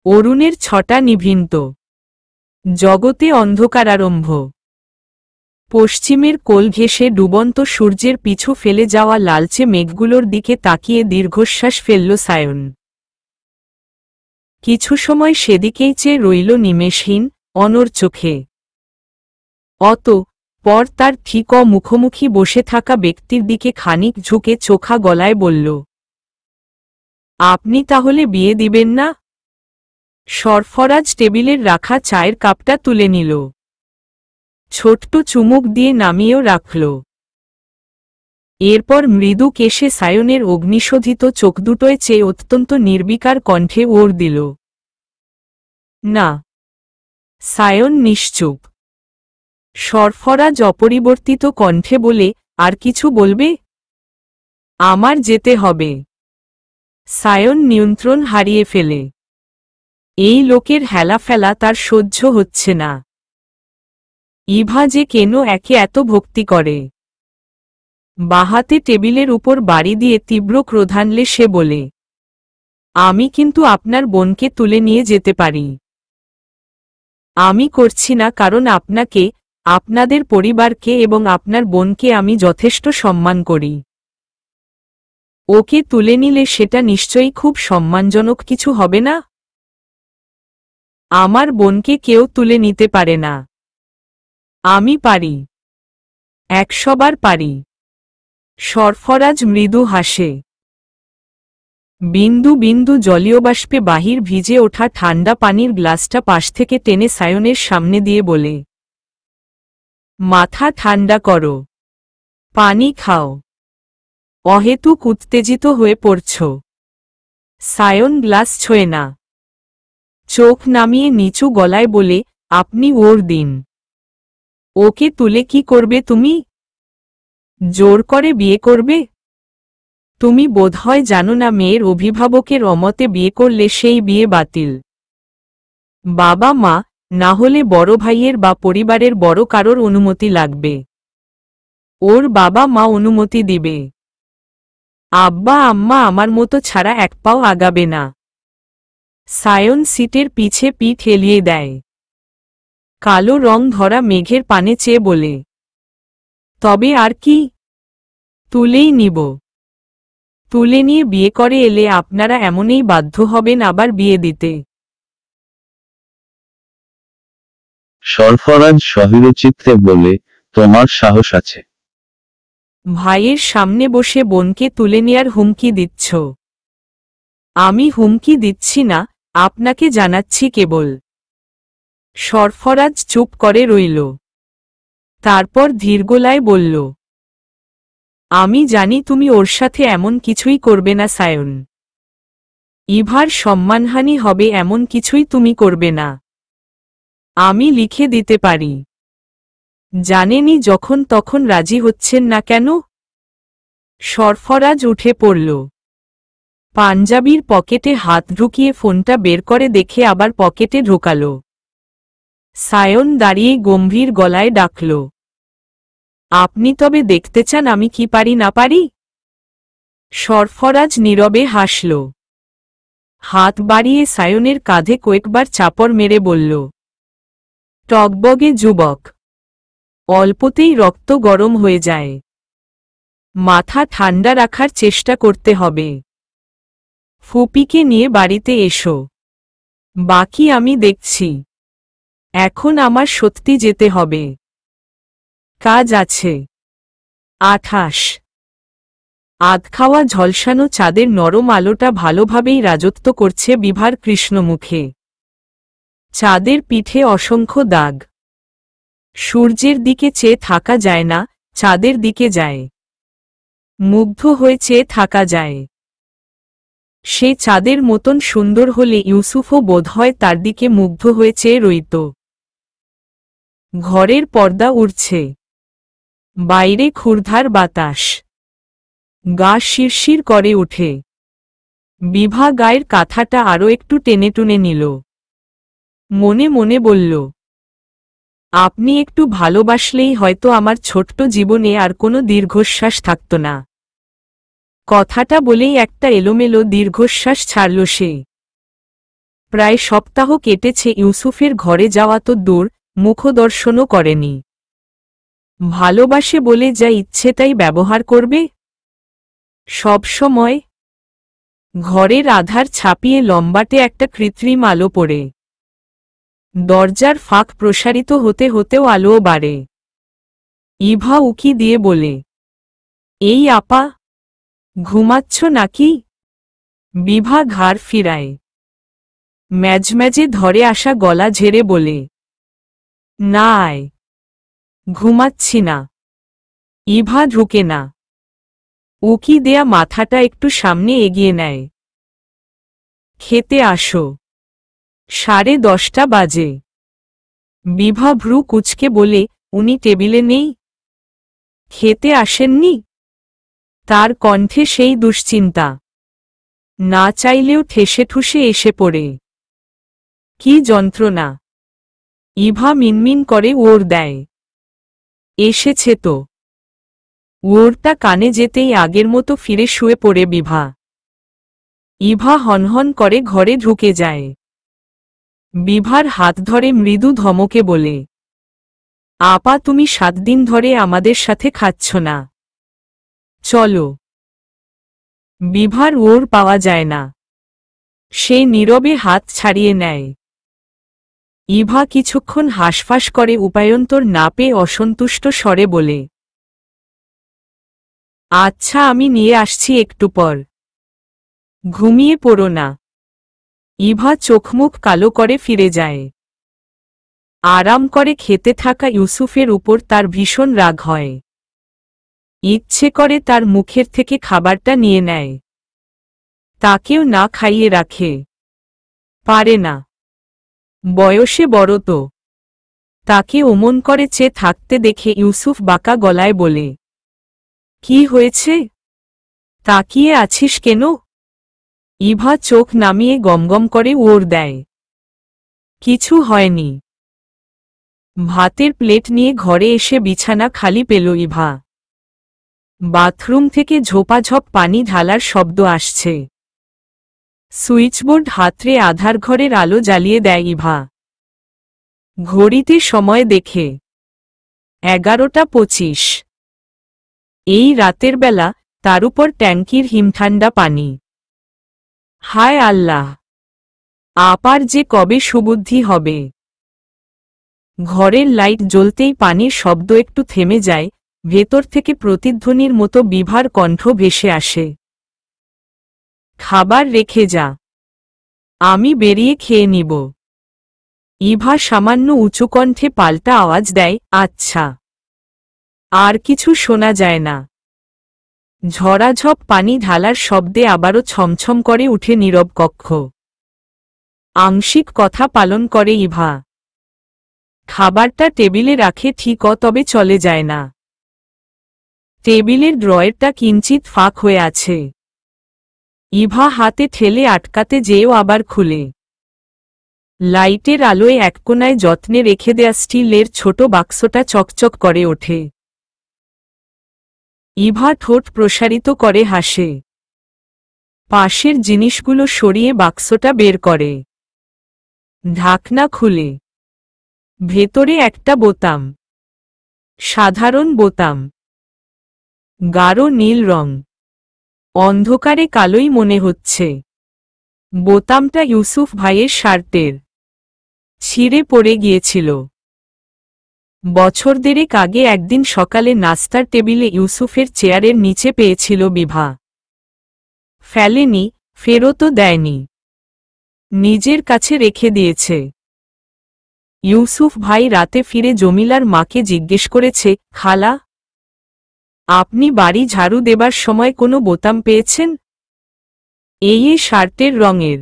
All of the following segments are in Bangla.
অরুণের ছটা নিভৃন্ত। জগতে অন্ধকার আরম্ভ। পশ্চিমের কোল ঘেঁষে ডুবন্ত সূর্যের পিছু ফেলে যাওয়া লালচে মেঘগুলোর দিকে তাকিয়ে দীর্ঘশ্বাস ফেলল সায়ন। কিছু সময় সেদিকেই চেয়ে রইল নিমেষহীন, অনড় চোখে। পর তার ঠিক মুখোমুখি বসে থাকা ব্যক্তির দিকে খানিক ঝুঁকে চোখা গলায় বলল, আপনি তাহলে বিয়ে দিবেন না? সরফরাজ টেবিলের রাখা চায়ের কাপটা তুলে নিল। ছোট্ট চুমুক দিয়ে নামিয়েও রাখল। এরপর মৃদু কেশে সায়নের অগ্নিশোধিত চোখ দুটোয় চেয়ে অত্যন্ত নির্বিকার কণ্ঠে ওর দিল, না। সায়ন নিশ্চুপ। সরফরাজ অপরিবর্তিত কণ্ঠে বলে, আর কিছু বলবে? আমার যেতে হবে। সায়ন নিয়ন্ত্রণ হারিয়ে ফেলে। এই লোকের হেলাফেলা তার সহ্য হচ্ছে না। ইভা যে কেন একে এত ভক্তি করে। বাহাতে টেবিলের উপর বাড়ি দিয়ে তীব্র ক্রোধানলে সে বলে, আমি কিন্তু আপনার বোনকে তুলে নিয়ে যেতে পারি। আমি করছি না, কারণ আপনাকে, আপনাদের পরিবারকে এবং আপনার বোনকে আমি যথেষ্ট সম্মান করি। ওকে তুলে নিলে সেটা নিশ্চয়ই খুব সম্মানজনক কিছু হবে না? আমার বোনকে কেউ তুলে নিতে পারে না। আমি পারি। 100 বার পারি। সরফরাজ মৃদু হাসে। বিন্দু বিন্দু জলীয় বাষ্পে বাহির ভিজে ওঠা ঠান্ডা পানির গ্লাসটা পাশ থেকে টেনে সায়নের সামনে দিয়ে বলে, মাথা ঠান্ডা করো, পানি খাও। অহেতুক উত্তেজিত হয়ে পড়ছ। সায়ন গ্লাস ছোঁয় না। চোখ নামিয়ে নিচু গলায় বলে, আপনি ওর দিন। ওকে তুলে কি করবে তুমি? জোর করে বিয়ে করবে? তুমি বোধহয় জানো না, মেয়ের অভিভাবকের অমতে বিয়ে করলে সেই বিয়ে বাতিল। বাবা মা, না হলে বড় ভাইয়ের বা পরিবারের বড় কারোর অনুমতি লাগবে। ওর বাবা মা অনুমতি দিবে। আব্বা আম্মা আমার মতো ছাড়া এক পাও আগাবে না। সায়ন সিটের পিছে পিঠ হেলিয়ে দেয়। কালো রং ধরা মেঘের পানে চেয়ে বলে, তবে আর কি? তুলেই নিব। তুলে নিয়ে বিয়ে করে এলে আপনারা এমনই বাধ্য হবেন আবার বিয়ে দিতে। সরফরাজ সহিরচিত্তে বলে, তোমার সাহস আছে? ভাইয়ের সামনে বসে বোনকে তুলে নেয়ার হুমকি দিচ্ছ? আমি হুমকি দিচ্ছি না, আপনাকে জানাচ্ছি কেবল। সরফরাজ চুপ করে রইল। তারপর ধীর গলায় বলল, আমি জানি তুমি ওর সাথে এমন কিছুই করবে না সায়ন। ইভার সম্মানহানি হবে এমন কিছুই তুমি করবে না। আমি লিখে দিতে পারি। জানেনি যখন তখন রাজি হচ্ছেন না কেন? সরফরাজ উঠে পড়ল। পাঞ্জাবির পকেটে হাত ঢুকিয়ে ফোনটা বের করে দেখে আবার পকেটে ঢোকাল। সায়ন দাঁড়িয়ে গম্ভীর গলায় ডাকল, আপনি তবে দেখতে চান আমি কি পারি না পারি? সরফরাজ নীরবে হাসল। হাত বাড়িয়ে সায়নের কাঁধে কয়েকবার চাপড় মেরে বলল, টগবগে যুবক। অল্পতেই রক্ত গরম হয়ে যায়। মাথা ঠান্ডা রাখার চেষ্টা করতে হবে। ফুপিকে নিয়ে বাড়িতে এসো। বাকি আমি দেখছি। এখন আমার সত্যি যেতে হবে। কাজ আছে। 28। আধখাওয়া ঝলসানো চাঁদের নরম আলোটা ভালোভাবেই রাজত্ব করছে বিভার কৃষ্ণমুখে। চাঁদের পিঠে অসংখ্য দাগ। সূর্যের দিকে চেয়ে থাকা যায় না, চাঁদের দিকে যায়। মুগ্ধ হয়ে চেয়ে থাকা যায়। সে চাঁদের মতন সুন্দর হলে ইউসুফও বোধহয় তার দিকে মুগ্ধ হয়ে চেয়ে রইত। ঘরের পর্দা উড়ছে। বাইরে ক্ষুরধার বাতাস। গা শিরশির করে ওঠে। বিভা গায়ের কাঁথাটা আরও একটু টেনে টুনে নিল। মনে মনে বলল, আপনি একটু ভালোবাসলেই হয়তো আমার ছোট্ট জীবনে আর কোনো দীর্ঘশ্বাস থাকত না। কথাটা বলেই একটা এলোমেলো দীর্ঘশ্বাস ছাড়ল সে। প্রায় সপ্তাহ কেটেছে, ইউসুফের ঘরে যাওয়া তো দূর, মুখদর্শনও করেনি। ভালোবাসে বলে যা ইচ্ছে তাই ব্যবহার করবে সব সময়। ঘরের আধার ছাপিয়ে লম্বাটে একটা কৃত্রিম আলো পড়ে। দরজার ফাঁক প্রসারিত হতে হতেও আলোও বাড়ে। ইভা উকি দিয়ে বলে, এই আপা, ঘুমাচ্ছ নাকি? বিভা ঘাড় ফিরায়। ম্যাজম্যাজে ধরে আসা গলা ঝেড়ে বলে, না আয়, ঘুমাচ্ছি না। ইভা ঢুকে না। উকি দেয়া মাথাটা একটু সামনে এগিয়ে নেয়। খেতে আসো। 10:30 বাজে। বিভা ভ্রু কুঁচকে বলে, উনি টেবিলে নেই? খেতে আসেননি? তার কণ্ঠে সেই দুশ্চিন্তা। না চাইলেও ঠেসে ঠুসে এসে পড়ে। কি যন্ত্রণা! ইভা মিনমিন করে ওর দেয়। এসেছে তো। ওরটা কানে যেতেই আগের মতো ফিরে শুয়ে পড়ে বিভা। ইভা হনহন করে ঘরে ঢুকে যায়। বিভার হাত ধরে মৃদু ধমকে বলে, আপা, তুমি 7 দিন ধরে আমাদের সাথে খাচ্ছ না, চলো। বিভার ওর পাওয়া যায় না। সে নীরবে হাত ছাড়িয়ে নেয়। ইভা কিছুক্ষণ হাসফাস করে উপায়ন্তর না পেয়ে অসন্তুষ্ট স্বরে বলে, আচ্ছা, আমি নিয়ে আসছি একটু পর। ঘুমিয়ে পড়ো না। ইভা চোখমুখ কালো করে ফিরে যায়। আরাম করে খেতে থাকা ইউসুফের উপর তার ভীষণ রাগ হয়। ইচ্ছে করে তার মুখের থেকে খাবারটা নিয়ে নেয়। তাকেও না খাইয়ে রাখে। পারে না। বয়সে বড় তো। তাকে ওমন করে চেয়ে থাকতে দেখে ইউসুফ বাঁকা গলায় বলে, কি হয়েছে? তাকিয়ে আছিস কেন? ইভা চোখ নামিয়ে গমগম করে ওর দেয়, কিছু হয়নি। ভাতের প্লেট নিয়ে ঘরে এসে বিছানা খালি পেল ইভা। বাথরুম থেকে ঝোপাঝপ পানি ঢালার শব্দ আসছে। সুইচবোর্ড হাতড়ে আধার ঘরের আলো জ্বালিয়ে দেয় ইভা। ঘড়িতে সময় দেখে 11:25। এই রাতের বেলা, তার উপর ট্যাঙ্কির হিমঠান্ডা পানি। হায় আল্লাহ, আপার যে কবে সুবুদ্ধি হবে। ঘরের লাইট জ্বলতেই পানির শব্দ একটু থেমে যায়। ভেতর থেকে প্রতিধ্বনির মতো বিভার কণ্ঠ ভেসে আসে, খাবার রেখে যা, আমি বেরিয়ে খেয়ে নিব। ইভা সামান্য উঁচু কণ্ঠে পাল্টা আওয়াজ দেয়, আচ্ছা। আর কিছু শোনা যায় না। ঝরাঝপ পানি ঢালার শব্দে আবারও ছমছম করে উঠে নীরব কক্ষ। আংশিক কথা পালন করে ইভা। খাবারটা টেবিলে রাখে ঠিক, তবে চলে যায় না। টেবিলের ড্রয়ারটা কিঞ্চিত ফাঁক হয়ে আছে। ইভা হাতে ঠেলে আটকাতে যেও আবার খুলে। লাইটের আলোয় এক কোণায় যত্নে রেখে দেয়া স্টিলের ছোট বাক্সটা চকচক করে ওঠে। ইভা ঠোঁট প্রসারিত করে হাসে। পাশের জিনিসগুলো সরিয়ে বাক্সটা বের করে। ঢাকনা খুলে। ভেতরে একটা বোতাম। সাধারণ বোতাম। গাঢ় নীল রং। অন্ধকারে কালোই মনে হচ্ছে। বোতামটা ইউসুফ ভাইয়ের শার্টের। ছিঁড়ে পড়ে গিয়েছিল। বছর দেড়েক আগে একদিন সকালে নাস্তার টেবিলে ইউসুফের চেয়ারের নিচে পেয়েছিল বিভা। ফেলেনি, ফেরতও দেয়নি। নিজের কাছে রেখে দিয়েছে। ইউসুফ ভাই রাতে ফিরে জমিলার মাকে জিজ্ঞেস করেছে, খালা, আপনি বাড়ি ঝাড়ু দেবার সময় কোনো বোতাম পেয়েছেন? এই শার্টের রঙের।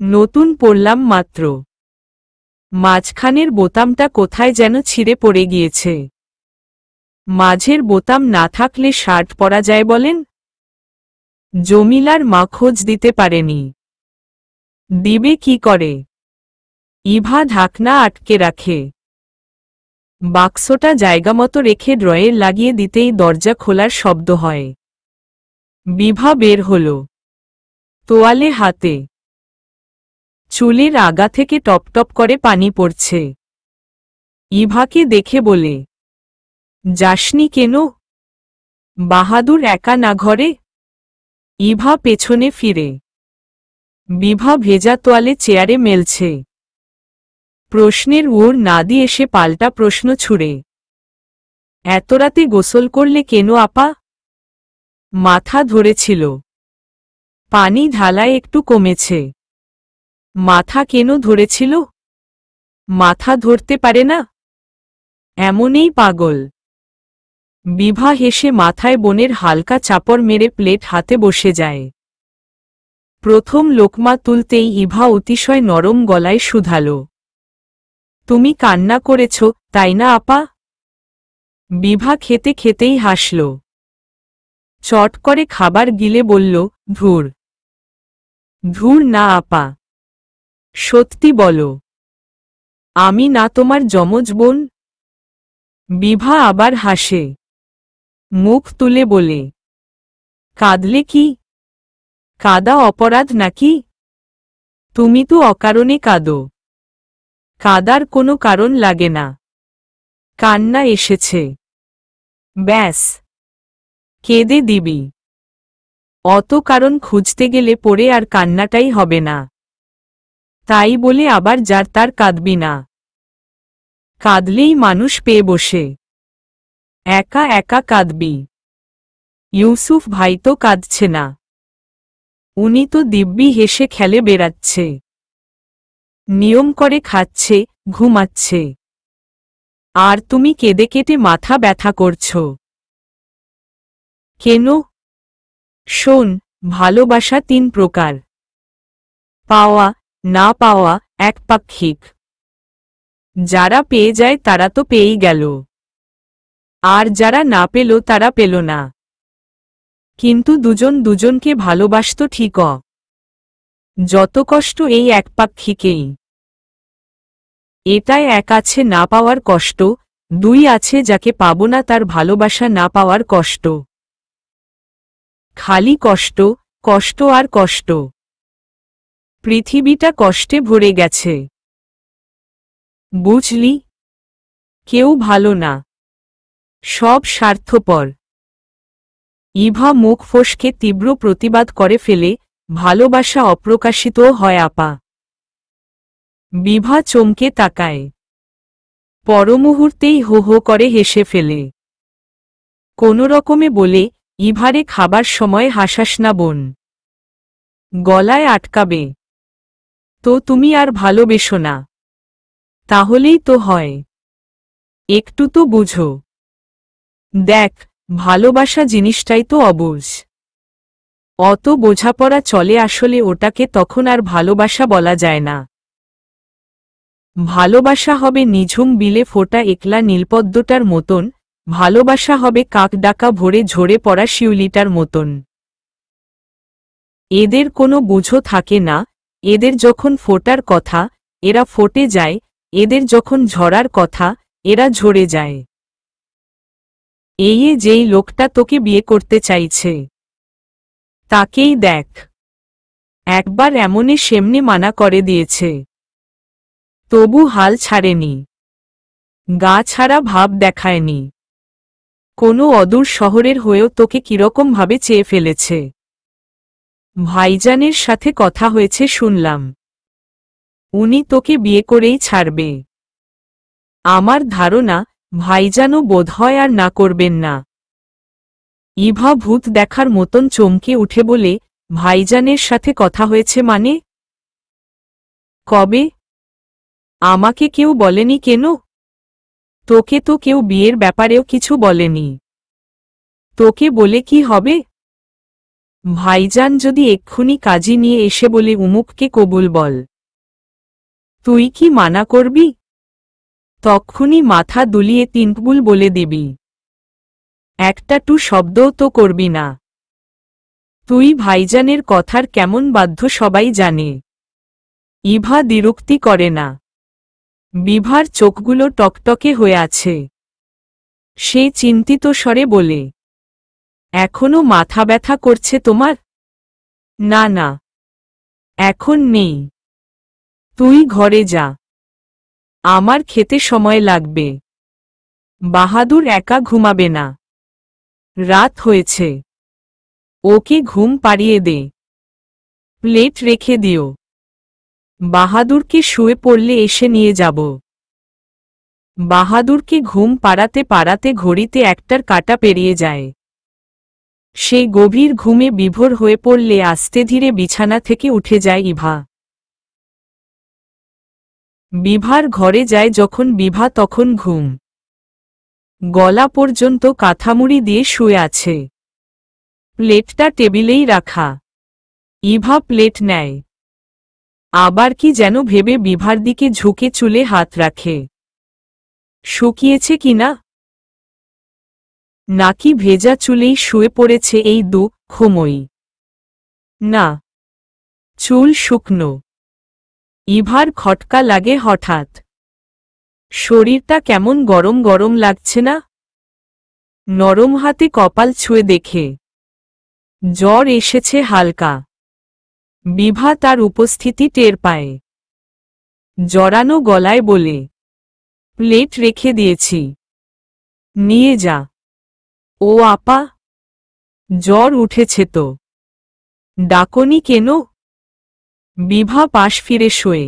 নতুন পরলাম মাত্র। মাঝখানের বোতামটা কোথায় যেন ছিঁড়ে পড়ে গিয়েছে। মাঝের বোতাম না থাকলে শার্ট পরা যায় বলেন? জমিলার মা খোঁজ দিতে পারেনি। দিবে কি করে? ইভা ঢাকনা আটকে রাখে। বাক্সটা জায়গামতো রেখে ড্রয়ে লাগিয়ে দিতেই দরজা খোলার শব্দ হয়। বিভা বের হল, তোয়ালে হাতে। চুলের আগা থেকে টপ টপ করে পানি পড়ছে। ইভাকে দেখে বলে, যাসনি কেন? বাহাদুর একা না ঘরে? ইভা পেছনে ফিরে। বিভা ভেজা তোয়ালে চেয়ারে মেলছে। প্রশ্নের ওর না দিয়ে এসে পাল্টা প্রশ্ন ছুড়ে, এত রাতে গোসল করলে কেন আপা? মাথা ধরেছিল। পানি ঢালায় একটু কমেছে। মাথা কেন ধরেছিল? মাথা ধরতে পারে না? এমনই পাগল। বিভা হেসে মাথায় বোনের হালকা চাপড় মেরে প্লেট হাতে বসে যায়। প্রথম লোকমা তুলতেই ইভা অতিশয় নরম গলায় শুধাল, তুমি কান্না করেছ, তাই না আপা? বিভা খেতে খেতেই হাসল। চট করে খাবার গিলে বলল, ধুর। ধুর না আপা, সত্যি বলো, আমি না তোমার যমজ বোন? বিভা আবার হাসে। মুখ তুলে বলে, কাঁদলে কি? কাঁদা অপরাধ নাকি? তুমি তো অকারণে কাঁদো। কাঁদার কোনো কারণ লাগে না। কান্না এসেছে, ব্যাস, কেঁদে দিবি। অত কারণ খুঁজতে গেলে পরে আর কান্নাটাই হবে না। তাই বলে আবার যার তার কাঁদবি না। কাঁদলেই মানুষ পেয়ে বসে। একা একা কাঁদবি। ইউসুফ ভাই তো কাঁদছে না। উনি তো দিব্যি হেসে খেলে বেড়াচ্ছে। নিয়ম করে খাচ্ছে, ঘুমাচ্ছে। আর তুমি কেঁদে কেটে মাথা ব্যথা করছ কেন? শোন, ভালোবাসা 3 প্রকার। পাওয়া, না পাওয়া, একপাক্ষিক। যারা পেয়ে যায় তারা তো পেয়েই গেল। আর যারা না পেল তারা পেল না। কিন্তু দুজন দুজনকে ভালোবাসত ঠিক। যত কষ্ট এই একপাক্ষিকেই। এটাই এক আছে না পাওয়ার কষ্ট, 2 আছে যাকে পাবো না তার ভালোবাসা না পাওয়ার কষ্ট। খালি কষ্ট, কষ্ট আর কষ্ট। পৃথিবীটা কষ্টে ভরে গেছে। বুঝলি? কেউ ভালো না। সব স্বার্থপর। ইভা মুখ ফসকে তীব্র প্রতিবাদ করে ফেলে, ভালোবাসা অপ্রকাশিতও হয় আপা। বিভা চমকে তাকায়। পরমুহূর্তেই হো হো করে হেসে ফেলে। কোনোরকমে বলে, ইভারে খাবার সময় হাসাস না বোন। গলায় আটকাবে। তো তুমি আর ভালোবেসো না? তাহলেই তো হয়। একটু তো বুঝো। দেখ, ভালোবাসা জিনিসটাই তো অবুঝ। অত বোঝাপড়া চলে আসলে ওটাকে তখন আর ভালোবাসা বলা যায় না। ভালোবাসা হবে নিঝুম বিলে ফোটা একলা নীলপদ্মটার মতন, ভালোবাসা হবে কাক ডাকা ভোরে ঝরে পড়া শিউলিটার মতন। এদের কোনো বুঝো থাকে না। এদের যখন ফোটার কথা, এরা ফোটে যায়। এদের যখন ঝরার কথা, এরা ঝরে যায়। এই যেই লোকটা তোকে বিয়ে করতে চাইছে, তাকেই দেখ। একবার এমনে সেমনে মানা করে দিয়েছে, তবু হাল ছাড়েনি। গা ছাড়া ভাব দেখায়নি। কোনো অদূর শহরের হয়েও তোকে কিরকমভাবে চেয়ে ফেলেছে। ভাইজানের সাথে কথা হয়েছে শুনলাম। উনি তোকে বিয়ে করেই ছাড়বে। আমার ধারণা, ভাইজানও বোধহয় আর না করবেন না। ইভা ভূত দেখার মতন চমকে উঠে বলে, ভাইজানের সাথে কথা হয়েছে মানে? কবে? আমাকে কেউ বলেনি কেন? তোকে তো কেউ বিয়ের ব্যাপারেও কিছু বলেনি। তোকে বলে কি হবে? ভাইজান যদি এক্ষুনি কাজী নিয়ে এসে বলে উমুককে কবুল বল, তুই কি মানা করবি? তক্ষুনি মাথা দুলিয়ে 3 কবুল বলে দিবি। একটা টু শব্দও তো করবি না। তুই ভাইজানের কথার কেমন বাধ্য সবাই জানে। ইভা দ্বিরুক্তি করে না। বিভার চোখগুলো টকটকে হয়ে আছে। সে চিন্তিত স্বরে বলে, এখনো মাথা ব্যথা করছে তোমার? না না, এখন নেই। তুই ঘরে যা, আমার খেতে সময় লাগবে। বাহাদুর একা ঘুমাবে না, রাত হয়েছে, ওকে ঘুম পাড়িয়ে দে। প্লেট রেখে দিও, বাহাদুরকে শুয়ে পড়লে এসে নিয়ে যাব। বাহাদুরকে ঘুম পাড়াতে পাড়াতে ঘড়িতে একটার কাঁটা পেরিয়ে যায়। সে গভীর ঘুমে বিভোর হয়ে পড়লে আস্তে ধীরে বিছানা থেকে উঠে যায় ইভা। বিভার ঘরে যায় যখন বিভা তখন ঘুম গলা পর্যন্ত কাঁথামুড়ি দিয়ে শুয়ে আছে। প্লেটটা টেবিলেই রাখা। ইভা প্লেট নেয়, আবার কি যেন ভেবে বিভার দিকে ঝুঁকে চুলে হাত রাখে। শুকিয়েছে কিনা, নাকি ভেজা চুলেই শুয়ে পড়েছে এই দুঃখময়ী? না, চুল শুকনো। ইভার খটকা লাগে হঠাৎ। শরীরটা কেমন গরম গরম লাগছে না? নরম হাতে কপাল ছুঁয়ে দেখে জ্বর এসেছে হালকা। বিভা তার উপস্থিতি টের পায়। জড়ানো গলায় বলে, প্লেট রেখে দিয়েছি, নিয়ে যা। ও আপা, জ্বর উঠেছে তো, ডাকনি কেন? বিভা পাশ ফিরে শোয়ে।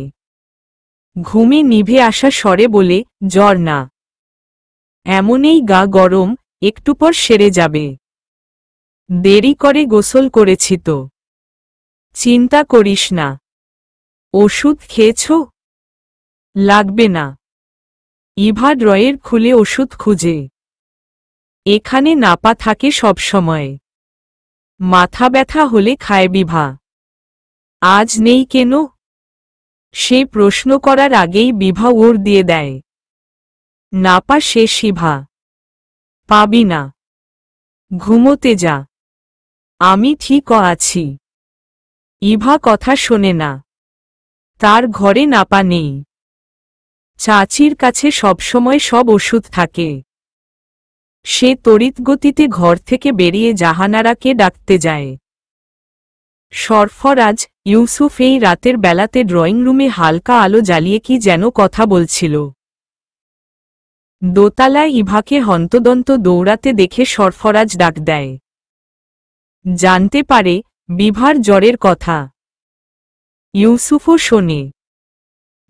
ঘুমে নিভে আসা স্বরে বলে, জ্বর না, এমনই গা গরম, একটু পর সেরে যাবে। দেরি করে গোসল করেছি তো। চিন্তা করিস না। ওষুধ খেয়েছ? লাগবে না। ইভা ড্রয়ের খুলে ওষুধ খুঁজে। এখানে নাপা থাকে সবসময়। মাথা ব্যথা হলে খায় বিভা। আজ নেই কেন? সে প্রশ্ন করার আগেই বিভা ওর দিয়ে দেয়। নাপা শেষ ইভা। পাবি না, ঘুমোতে যা, আমি ঠিক আছি। ইভা কথা শোনে না। তার ঘরে নাপা নেই। চাচির কাছে সবসময় সব ওষুধ থাকে। সে তড়িৎগতিতে ঘর থেকে বেরিয়ে জাহানারাকে ডাকতে যায়। সরফরাজ ইউসুফ এই রাতের বেলাতে ড্রয়িং রুমে হালকা আলো জ্বালিয়ে কি যেন কথা বলছিল। দোতলায় ইভাকে হন্তদন্ত দৌড়াতে দেখে সরফরাজ ডাক দেয়। জানতে পারে বিভার জ্বরের কথা। ইউসুফও শোনে।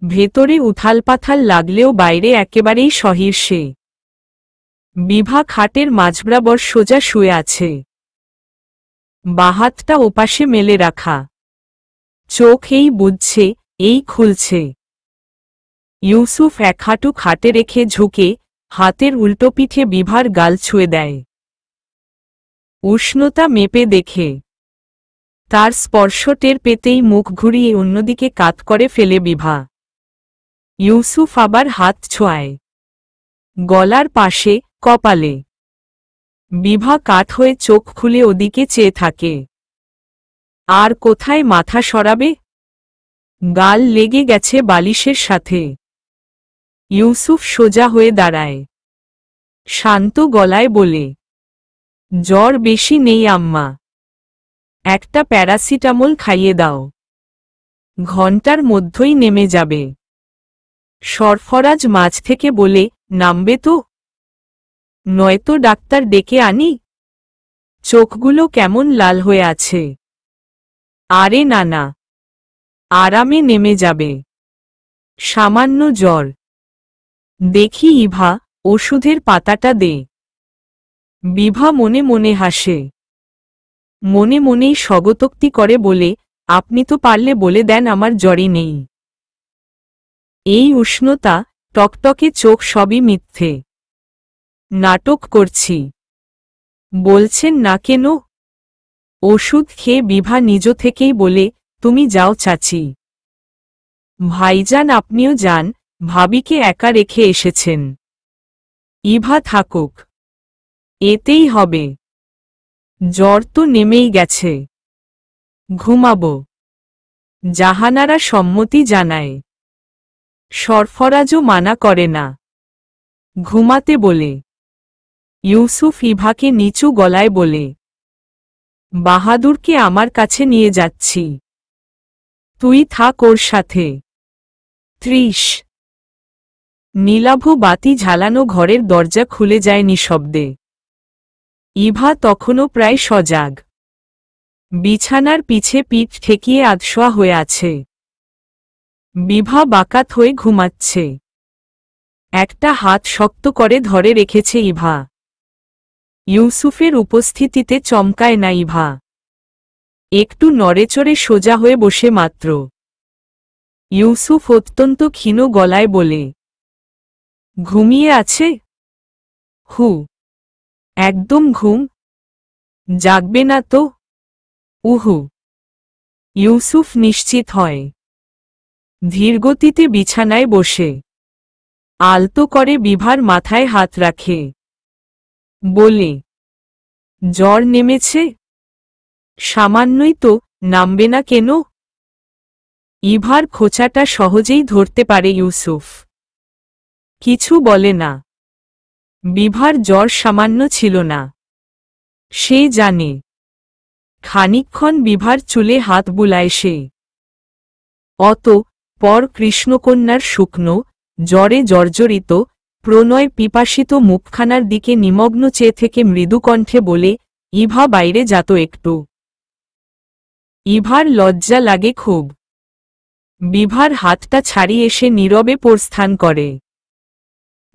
ভেতরে উথালপাথাল লাগলেও বাইরে একেবারেই সহির সে। বিভা খাটের মাঝবরাবর সোজা শুয়ে আছে। বাহাতটা ওপাশে মেলে রাখা। চোখ এই বুঝছে, এই খুলছে। ইউসুফ এক হাঁটু খাটে রেখে ঝুঁকে হাতের উল্টো পিঠে বিভার গাল ছুঁয়ে দেয়। উষ্ণতা মেপে দেখে। তার স্পর্শ টের পেতেই মুখ ঘুরিয়ে অন্যদিকে কাত করে ফেলে বিভা। ইউসুফ আবার হাত ছোঁয়ায় গলার পাশে, কপালে। বিভা কাঠ হয়ে চোখ খুলে ওদিকে চেয়ে থাকে। আর কোথায় মাথা সরাবে? গাল লেগে গেছে বালিশের সাথে। ইউসুফ সোজা হয়ে দাঁড়ায়। শান্ত গলায় বলে, জ্বর বেশি নেই আম্মা, একটা প্যারাসিটামল খাইয়ে দাও, ঘন্টার মধ্যেই নেমে যাবে। সরফরাজ মাঝ থেকে বলে, নামবে তো? নয়তো ডাক্তার ডেকে আনি? চোখগুলো কেমন লাল হয়ে আছে। আরে না না, আরামে নেমে যাবে, সামান্য জ্বর। দেখি ইভা, ওষুধের পাতাটা দে। বিভা মনে মনে হাসে। মনে মনেই স্বগতোক্তি করে বলে, আপনি তো পারলে বলে দেন আমার জ্বরই নেই। এই উষ্ণতা, টকটকে চোখ সবই মিথ্যে। নাটক করছি। বলছেন না কেন? ওষুধ খেয়ে বিভা নিজ থেকেই বলে, তুমি যাও চাচি। ভাইজান আপনিও যান, ভাবিকে একা রেখে এসেছেন। ইভা থাকুক, এতেই হবে। জ্বর তো নেমেই গেছে, ঘুমাবো। জাহানারা সম্মতি জানায়। সরফরাজও মানা করে না, ঘুমাতে বলে। ইউসুফ ইভাকে নিচু গলায় বলে, বাহাদুরকে আমার কাছে নিয়ে যাচ্ছি, তুই থাক ওর সাথে। 30 নীলাভ বাতি ঝালানো ঘরের দরজা খুলে যায় নিঃশব্দে। ইভা তখনও প্রায় সজাগ। বিছানার পিছে পিঠ ঠেকিয়ে আধশোয়া হয়ে আছে। বিভা বাকাত হয়ে ঘুমাচ্ছে। একটা হাত শক্ত করে ধরে রেখেছে ইভা। ইউসুফের উপস্থিতিতে চমকায় না ইভা। একটু নড়েচড়ে সোজা হয়ে বসে মাত্র। ইউসুফ অত্যন্ত ক্ষীণ গলায় বলে, ঘুমিয়ে আছে? হু, একদম ঘুম। জাগবে না তো? উহু। ইউসুফ নিশ্চিত হয়। ধীরগতিতে বিছানায় বসে আলতো করে বিভার মাথায় হাত রাখে। বলে, জ্বর নেমেছে? সামান্যই তো, নামবে না কেন? ইভার খোঁচাটা সহজেই ধরতে পারে ইউসুফ। কিছু বলে না। বিভার জ্বর সামান্য ছিল না। সে জানে। খানিকক্ষণ বিভার চুলে হাত বুলায় সে। পর কৃষ্ণকন্যার শুকনো, জ্বরে জর্জরিত, প্রণয় পিপাসিত মুখখানার দিকে নিমগ্ন চেয়ে থেকে মৃদুকণ্ঠে বলে, ইভা বাইরে যাত একটু। ইভার লজ্জা লাগে খুব। বিভার হাতটা ছাড়িয়ে এসে নীরবে প্রস্থান করে।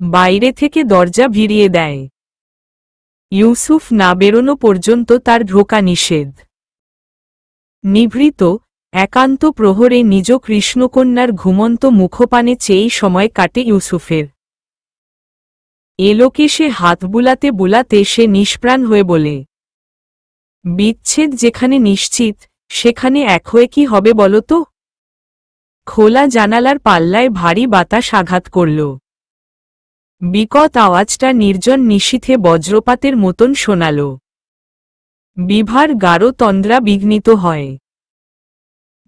বাইরে থেকে দরজা ভিড়িয়ে দেয়। ইউসুফ না বেরোনো পর্যন্ত তার ঢোকা নিষেধ। নিভৃত একান্ত প্রহরে নিজ কৃষ্ণকন্যার ঘুমন্ত মুখপানে চেয়েই সময় কাটে ইউসুফের। এলোকে সে হাত বুলাতে বুলাতে সে নিষ্প্রাণ হয়ে বলে, বিচ্ছেদ যেখানে নিশ্চিত, সেখানে এক হয়ে কি হবে বলো তো? খোলা জানালার পাল্লায় ভারী বাতাস আঘাত করল। বিকট আওয়াজটা নির্জন নিশীথে বজ্রপাতের মতন শোনাল। বিভার গাঢ় তন্দ্রা বিঘ্নিত হয়।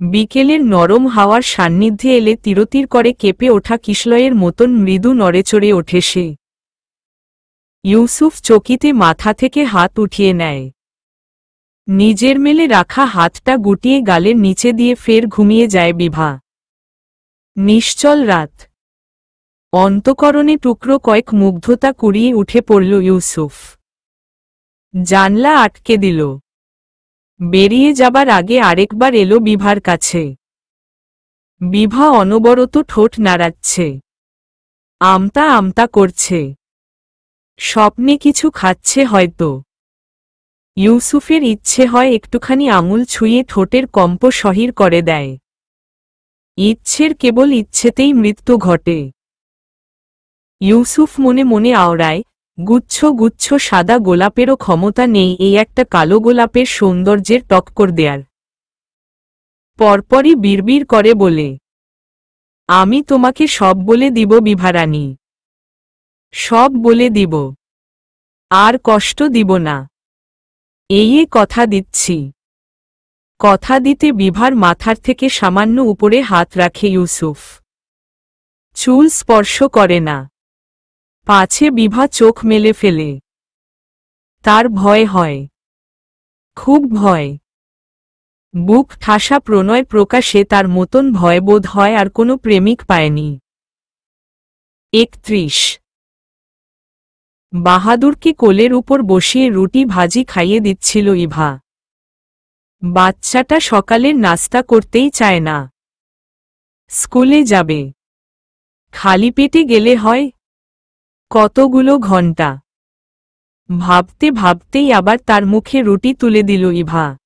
বিকেলের নরম হাওয়ার সান্নিধ্যে এলে তিরতির করে কেঁপে ওঠা কিশলয়ের মতন মৃদু নড়েচড়ে ওঠে সে। ইউসুফ চকিতে মাথা থেকে হাত উঠিয়ে নেয়। নিজের মেলে রাখা হাতটা গুটিয়ে গালের নিচে দিয়ে ফের ঘুমিয়ে যায় বিভা। নিশ্চল রাত। অন্তকরণে টুকরো কয়েক মুগ্ধতা কুড়িয়ে উঠে পড়ল ইউসুফ। জানলা আটকে দিল। বেরিয়ে যাবার আগে আরেকবার এলো বিভার কাছে। বিভা অনবরত ঠোঁট নাড়াচ্ছে। আমতা আমতা করছে। স্বপ্নে কিছু খাচ্ছে হয়তো। ইউসুফের ইচ্ছে হয় একটুখানি আঙুল ছুঁয়ে ঠোঁটের কম্প সহির করে দেয়। ইচ্ছের কেবল ইচ্ছেতেই মৃত্যু ঘটে। ইউসুফ মনে মনে আওড়ায়, গুচ্ছ গুচ্ছ সাদা গোলাপেরও ক্ষমতা নেই এই একটা কালো গোলাপের সৌন্দর্যের টক্কর দেয়ার। পরপরই বিড়বিড় করে বলে, আমি তোমাকে সব বলে দিব বিভারানী। সব বলে দিব। আর কষ্ট দিব না। এই কথা দিচ্ছি। কথা দিতে বিভার মাথার থেকে সামান্য উপরে হাত রাখে ইউসুফ। চুল স্পর্শ করে না। পাছে বিভা চোখ মেলে ফেলে। তার ভয় হয়। খুব ভয়। বুক ঠাসা প্রণয় প্রকাশে তার মতন ভয়বোধ হয় আর কোনো প্রেমিক পায়নি। 31 বাহাদুরকে কোলের উপর বসিয়ে রুটি ভাজি খাইয়ে দিচ্ছিল ইভা। বাচ্চাটা সকালের নাস্তা করতেই চায় না। স্কুলে যাবে। খালি পেটে গেলে হয়? কতগুলো ঘন্টা। ভাবতে ভাবতেই আবার তার মুখে রুটি তুলে দিল ইভা।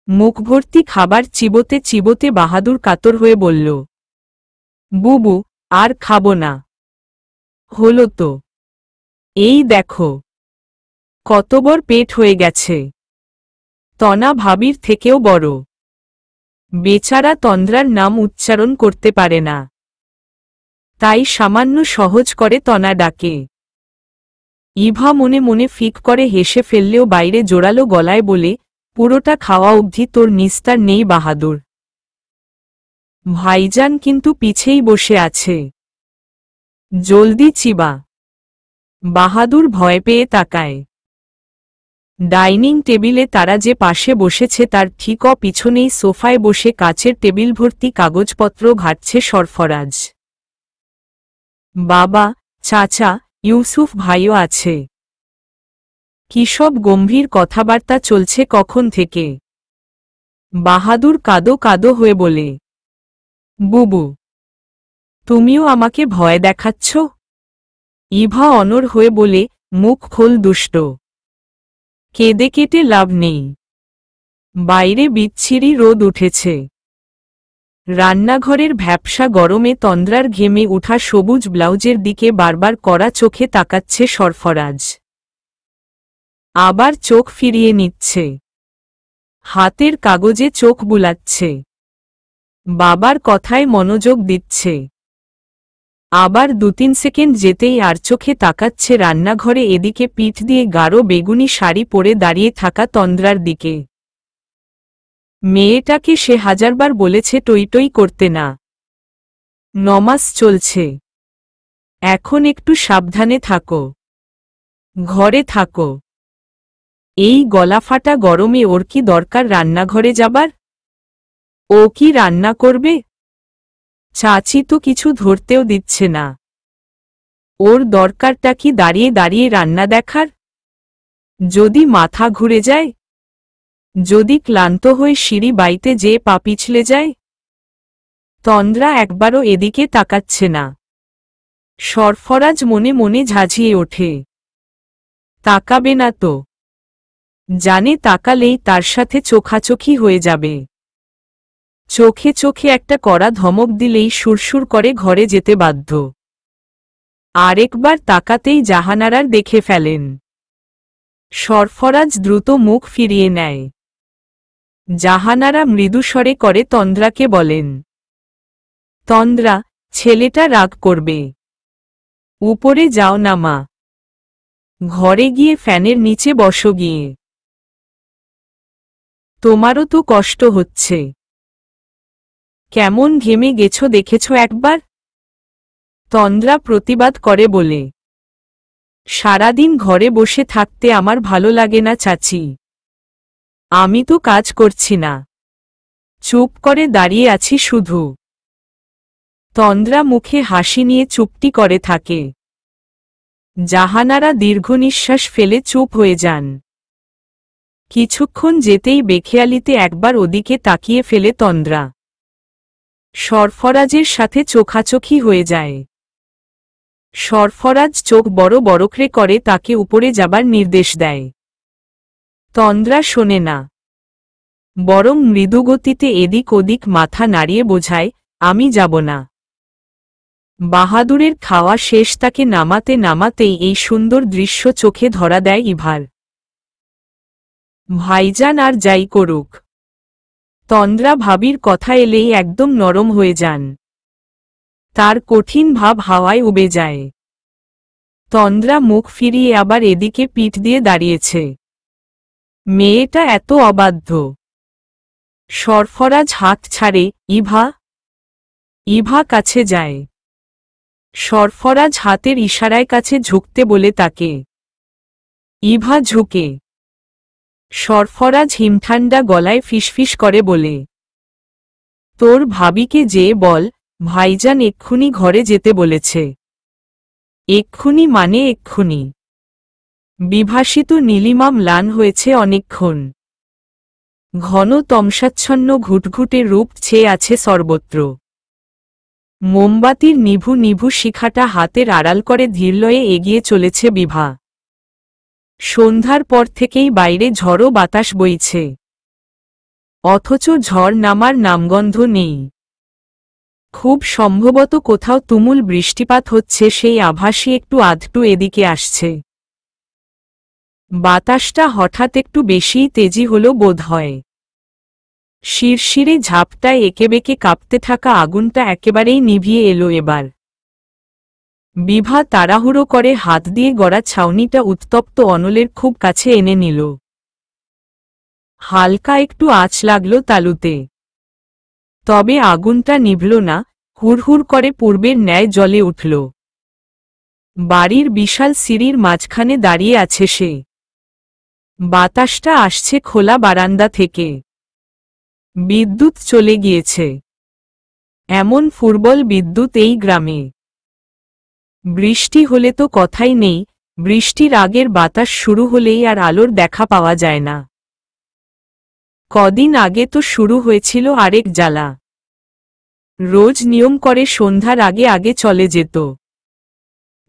মুখভর্তি খাবার চিবোতে চিবোতে বাহাদুর কাতর হয়ে বলল, বুবু, আর খাবো না। হলো তো। এই দেখো। কত বড় পেট হয়ে গেছে। তনা ভাবির থেকেও বড়। বেচারা তন্দ্রার নাম উচ্চারণ করতে পারে না। তাই সামান্য সহজ করে তনা ডাকে। ইভা মনে মনে ফিক করে হেসে ফেললেও বাইরে জোরালো গলায় বলে, পুরোটা খাওয়া অবধি তোর নিস্তার নেই বাহাদুর। ভাইজান কিন্তু পিছেই বসে আছে। জলদি চিবা। বাহাদুর ভয় পেয়ে তাকায়। ডাইনিং টেবিলে তারা যে পাশে বসেছে তার ঠিক পিছনেই সোফায় বসে কাচের টেবিল ভর্তি কাগজপত্র ঘাটছে সরফরাজ। বাবা, চাচা, ইউসুফ ভাইও আছে। কি সব গম্ভীর কথাবার্তা চলছে কখন থেকে? বাহাদুর কাদো কাদো হয়ে বলে, বুবু, তুমিও আমাকে ভয় দেখাচ্ছ? ইভা অনড় হয়ে বলে, মুখ খোল দুষ্ট। কেঁদে কেটে লাভ নেই। বাইরে বিচ্ছিরি রোদ উঠেছে। রান্নাঘরের ভ্যাপসা গরমে তন্দ্রার ঘেমে উঠা সবুজ ব্লাউজের দিকে বারবার কড়া চোখে তাকাচ্ছে সরফরাজ। আবার চোখ ফিরিয়ে নিচ্ছে। হাতের কাগজে চোখ বুলাচ্ছে। বাবার কথায় মনোযোগ দিচ্ছে। আবার 2-3 সেকেন্ড যেতেই আর চোখে তাকাচ্ছে রান্নাঘরে এদিকে পিঠ দিয়ে গাঢ় বেগুনি শাড়ি পরে দাঁড়িয়ে থাকা তন্দ্রার দিকে। মেয়েটাকে সে হাজারবার বলেছে টই টই করতে না। নমাজ চলছে। এখন একটু সাবধানে থাকো। ঘরে থাকো। এই গলাফাটা গরমে ওর কি দরকার রান্নাঘরে যাবার? ও কি রান্না করবে? চাচি তো কিছু ধরতেও দিচ্ছে না। ওর দরকারটা কি দাঁড়িয়ে দাঁড়িয়ে রান্না দেখার? যদি মাথা ঘুরে যায়? যদি ক্লান্ত হয়ে সিঁড়ি বাইতে যেয়ে পা পিছলে যায়? তন্দ্রা একবারও এদিকে তাকাচ্ছে না। সরফরাজ মনে মনে ঝাঁঝিয়ে ওঠে। তাকাবে না তো? জানে তাকালেই তার সাথে চোখাচোখি হয়ে যাবে। চোখে চোখে একটা কড়া ধমক দিলেই সুরসুর করে ঘরে যেতে বাধ্য। আরেকবার তাকাতেই জাহানারার দেখে ফেলেন। সরফরাজ দ্রুত মুখ ফিরিয়ে নেয়। জাহানারা মৃদুস্বরে করে তন্দ্রাকে বলেন, তন্দ্রা, ছেলেটা রাগ করবে। উপরে যাও না মা। ঘরে গিয়ে ফ্যানের নিচে বসো গিয়ে। তোমারও তো কষ্ট হচ্ছে। কেমন ঘেমে গেছো দেখেছ একবার? তন্দ্রা প্রতিবাদ করে বলে, সারাদিন ঘরে বসে থাকতে আমার ভালো লাগে না চাচি। আমি তো কাজ করছি না। চুপ করে দাঁড়িয়ে আছি শুধু। তন্দ্রা মুখে হাসি নিয়ে চুপটি করে থাকে। জাহানারা দীর্ঘ নিঃশ্বাস ফেলে চুপ হয়ে যান। কিছুক্ষণ যেতেই বেখেয়ালিতে একবার ওদিকে তাকিয়ে ফেলে তন্দ্রা। সরফরাজের সাথে চোখাচোখি হয়ে যায়। সরফরাজ চোখ বড় বড়করে করে তাকে উপরে যাবার নির্দেশ দেয়। তন্দ্রা শোনে না। বরং মৃদুগতিতে এদিক ওদিক মাথা নাড়িয়ে বোঝায়, আমি যাব না। বাহাদুরের খাওয়া শেষ তাকে নামাতে নামাতেই এই সুন্দর দৃশ্য চোখে ধরা দেয় ইভার। ভাইজান আর যাই করুক, তন্দ্রা ভাবির কথা এলেই একদম নরম হয়ে যান। তার কঠিন ভাব হাওয়ায় উবে যায়। তন্দ্রা মুখ ফিরিয়ে আবার এদিকে পিঠ দিয়ে দাঁড়িয়েছে। মেয়েটা এত অবাধ্য। সরফরাজ হাত ছাড়ে, ইভা। ইভা কাছে যায়। সরফরাজ হাতের ইশারায় কাছে ঝুঁকতে বলে তাকে। ইভা ঝুঁকে। সরফরাজ হিমঠান্ডা গলায় ফিসফিস করে বলে, তোর ভাবিকে যে বল, ভাইজান এক্ষুনি ঘরে যেতে বলেছে। এক্ষুনি মানে এক্ষুনি। বিভাসিত নীলিমা ম্লান হয়েছে অনেকক্ষণ। ঘন তমসাচ্ছন্ন ঘুটঘুটে রূপ ছেয়ে আছে সর্বত্র। মোমবাতির নিভু নিভু শিখাটা হাতের আড়াল করে ধীরলয়ে এগিয়ে চলেছে বিভা। সন্ধ্যার পর থেকেই বাইরে ঝড়ো বাতাস বইছে। অথচ ঝড় নামার নামগন্ধ নেই। খুব সম্ভবত কোথাও তুমুল বৃষ্টিপাত হচ্ছে, সেই আভাসই একটু আধটু এদিকে আসছে। বাতাসটা হঠাৎ একটু বেশিই তেজি হল বোধ হয়। শিরশিরে ঝাপটায় একেবেঁকে কাঁপতে থাকা আগুনটা একেবারেই নিভিয়ে এলো এবার। বিভা তাড়াহুড়ো করে হাত দিয়ে গড়া ছাউনিটা উত্তপ্ত অনলের খুব কাছে এনে নিল। হালকা একটু আঁচ লাগল তালুতে। তবে আগুনটা নিভল না, হুড়হুড় করে পূর্বের ন্যায় জ্বলে উঠল। বাড়ির বিশাল সিঁড়ির মাঝখানে দাঁড়িয়ে আছে সে। বাতাসটা আসছে খোলা বারান্দা থেকে। বিদ্যুৎ চলে গিয়েছে। এমন ফুরবল বিদ্যুৎ এই গ্রামে। বৃষ্টি হলে তো কথাই নেই, বৃষ্টির আগের বাতাস শুরু হলেই আর আলোর দেখা পাওয়া যায় না। কদিন আগে তো শুরু হয়েছিল আরেক জ্বালা। রোজ নিয়ম করে সন্ধ্যার আগে আগে চলে যেত।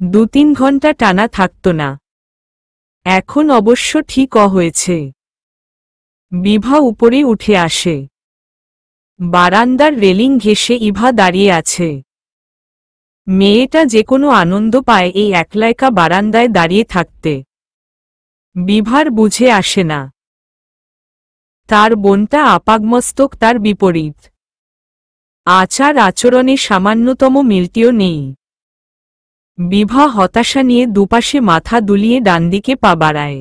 2-3 ঘন্টা টানা থাকত না। এখন অবশ্য ঠিক হয়েছে। বিভা উপরে উঠে আসে। বারান্দার রেলিং ঘেঁষে ইভা দাঁড়িয়ে আছে। মেয়েটা যে কোনো আনন্দ পায় এই একলা একা বারান্দায় দাঁড়িয়ে থাকতে। বিভার বুঝে আসে না। তার বোনটা আপাগমস্তক, তার বিপরীত। আচার আচরণে সামান্যতম মিলটিও নেই। বিভা হতাশা নিয়ে দুপাশে মাথা দুলিয়ে ডানদিকে পা বাড়ায়।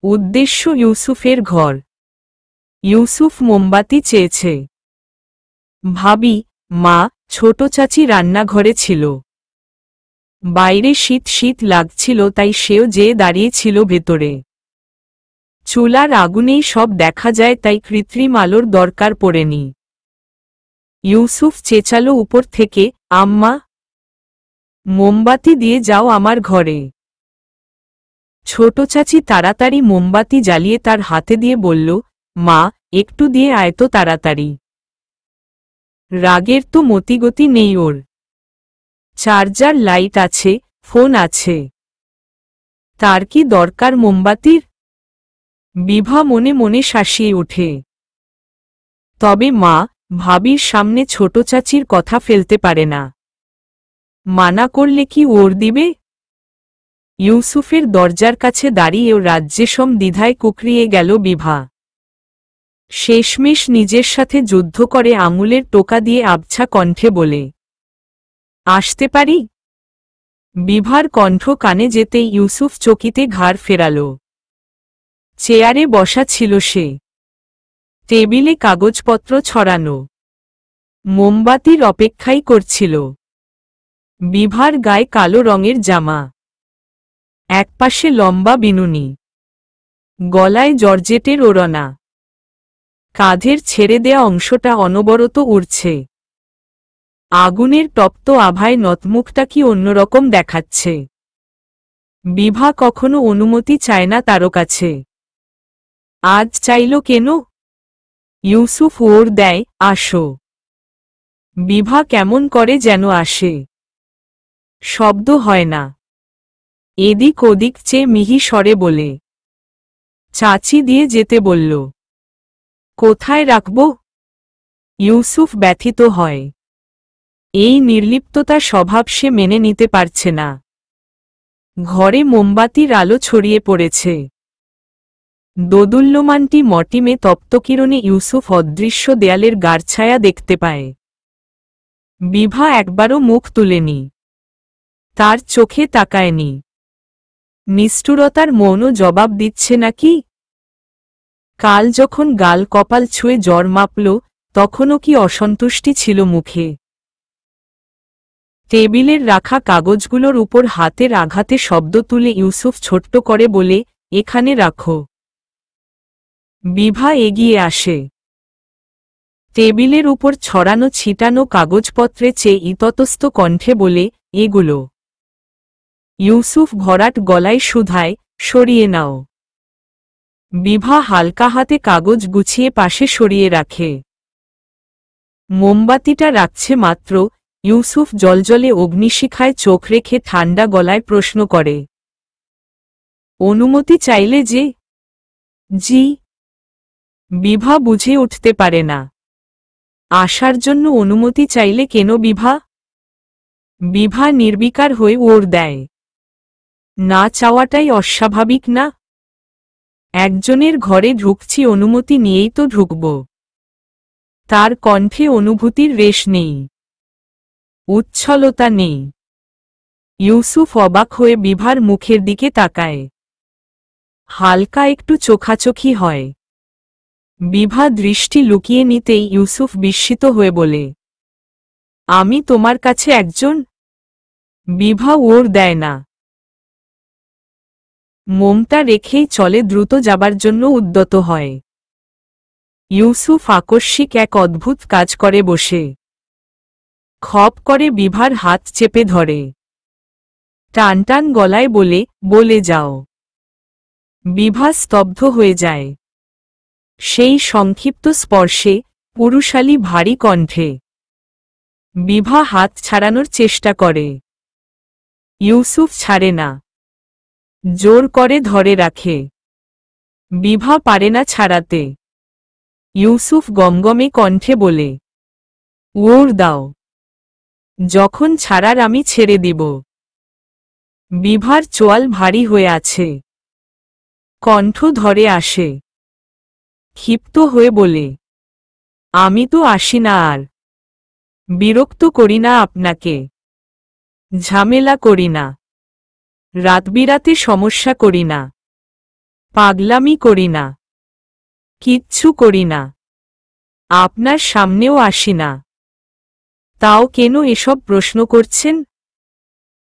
উদ্দেশ্য ইউসুফের ঘর। ইউসুফ মোমবাতি চেয়েছে। ভাবি, মা, ছোট চাচি রান্নাঘরে ছিল। বাইরে শীত শীত লাগছিল, তাই সেও যেয়ে দাঁড়িয়েছিল ভেতরে। চুলার আগুনেই সব দেখা যায়, তাই কৃত্রিম আলোর দরকার পড়েনি। ইউসুফ চেঁচালো উপর থেকে, আম্মা, মোমবাতি দিয়ে যাও আমার ঘরে। ছোট চাচি তাড়াতাড়ি মোমবাতি জ্বালিয়ে তার হাতে দিয়ে বলল, মা, একটু দিয়ে আয় তো তাড়াতাড়ি। রাগের তো মতিগতি নেই ওর। চার্জার লাইট আছে, ফোন আছে, তার কি দরকার মোমবাতির? বিভা মনে মনে শাসিয়ে ওঠে। তবে মা, ভাবির সামনে ছোট চাচির কথা ফেলতে পারে না। মানা করলে কি ওর দিবে? ইউসুফের দরজার কাছে দাঁড়িয়ে ও রাজ্যেসম দ্বিধায় কুকরিয়ে গেল বিভা। শেষমেশ নিজের সাথে যুদ্ধ করে আঙুলের টোকা দিয়ে আবছা কণ্ঠে বলে, আসতে পারি? বিভার কণ্ঠ কানে যেতেই ইউসুফ চকিতে ঘাড় ফেরাল। চেয়ারে বসা ছিল সে। টেবিলে কাগজপত্র ছড়ানো। মোমবাতির অপেক্ষাই করছিল। বিভার গায়ে কালো রঙের জামা। একপাশে লম্বা বিনুনি। গলায় জর্জেটের ওড়না। কাঁধের ছেড়ে দেয়া অংশটা অনবরত উড়ছে। আগুনের তপ্ত আভায় নতমুখটা কি অন্যরকম দেখাচ্ছে। বিভা কখনো অনুমতি চায় না তার কাছে। আজ চাইল কেন? ইউসুফ ওর দেয়, আসো। বিভা কেমন করে যেন আসে। শব্দ হয় না। এদিক ওদিক চেয়ে মিহি স্বরে বলে, চাচি দিয়ে যেতে বলল। কোথায় রাখব? ইউসুফ ব্যথিত হয়। এই নির্লিপ্ততা স্বভাব সে মেনে নিতে পারছে না। ঘরে মোমবাতির আলো ছড়িয়ে পড়েছে। দোদুল্যমানটি মটিমে তপ্তকিরণে ইউসুফ অদৃশ্য দেয়ালের গাঢ়ছায়া দেখতে পায়। বিভা একবারও মুখ তুলেনি। তার চোখে তাকায়নি। নিষ্ঠুরতার মৌন জবাব দিচ্ছে নাকি? কাল যখন গাল কপাল ছুঁয়ে জ্বর মাপল, তখনও কি অসন্তুষ্টি ছিল মুখে? টেবিলের রাখা কাগজগুলোর উপর হাতের আঘাতে শব্দ তুলে ইউসুফ ছোট্ট করে বলে, এখানে রাখো। বিভা এগিয়ে আসে। টেবিলের উপর ছড়ানো ছিটানো কাগজপত্রে চেয়ে ইতস্তত কণ্ঠে বলে, এগুলো। ইউসুফ ভরাট গলায় শুধায়, সরিয়ে নাও। বিভা হালকা হাতে কাগজ গুছিয়ে পাশে সরিয়ে রাখে। মোমবাতিটা রাখছে মাত্র, ইউসুফ জলজলে অগ্নিশিখায় চোখ রেখে ঠান্ডা গলায় প্রশ্ন করে, অনুমতি চাইলে যে? জি। বিভা বুঝে উঠতে পারে না। আসার জন্য অনুমতি চাইলে কেন বিভা? বিভা নির্বিকার হয়ে ওর দেয়। না চাওয়াটাই অস্বাভাবিক না? একজনের ঘরে ঢুকছি, অনুমতি নিয়েই তো ঢুকব। তার কণ্ঠে অনুভূতির রেশ নেই, উচ্ছলতা নেই। ইউসুফ অবাক হয়ে বিভার মুখের দিকে তাকায়। হালকা একটু চোখাচোখি হয়। বিভা দৃষ্টি লুকিয়ে নিতেই ইউসুফ বিস্মিত হয়ে বলে, আমি তোমার কাছে একজন? বিভা ওর দেয় না। মোমটা রেখেই চলে দ্রুত যাবার জন্য উদ্যত হয়। ইউসুফ আকস্মিক এক অদ্ভুত কাজ করে বসে। খপ করে বিভার হাত চেপে ধরে। টানটান গলায় বলে যাও। বিভা স্তব্ধ হয়ে যায়। সেই সংক্ষিপ্ত স্পর্শে, পুরুষালী ভারী কণ্ঠে। বিভা হাত ছাড়ানোর চেষ্টা করে। ইউসুফ ছাড়ে না। জোর করে ধরে রাখে। বিভা পারে না ছাড়াতে। ইউসুফ গমগমে কণ্ঠে বলে, ওর দাও। যখন ছাড়ার আমি ছেড়ে দিব। বিভার চোয়াল ভারী হয়ে আছে। কণ্ঠ ধরে আসে। ক্ষিপ্ত হয়ে বলে, আমি তো আসি না আর। বিরক্ত করি না আপনাকে। ঝামেলা করি না। রাতবিরাতে সমস্যা করি না। পাগলামি করি না। কিচ্ছু করি না। আপনার সামনেও আসি না। তাও কেন এসব প্রশ্ন করছেন?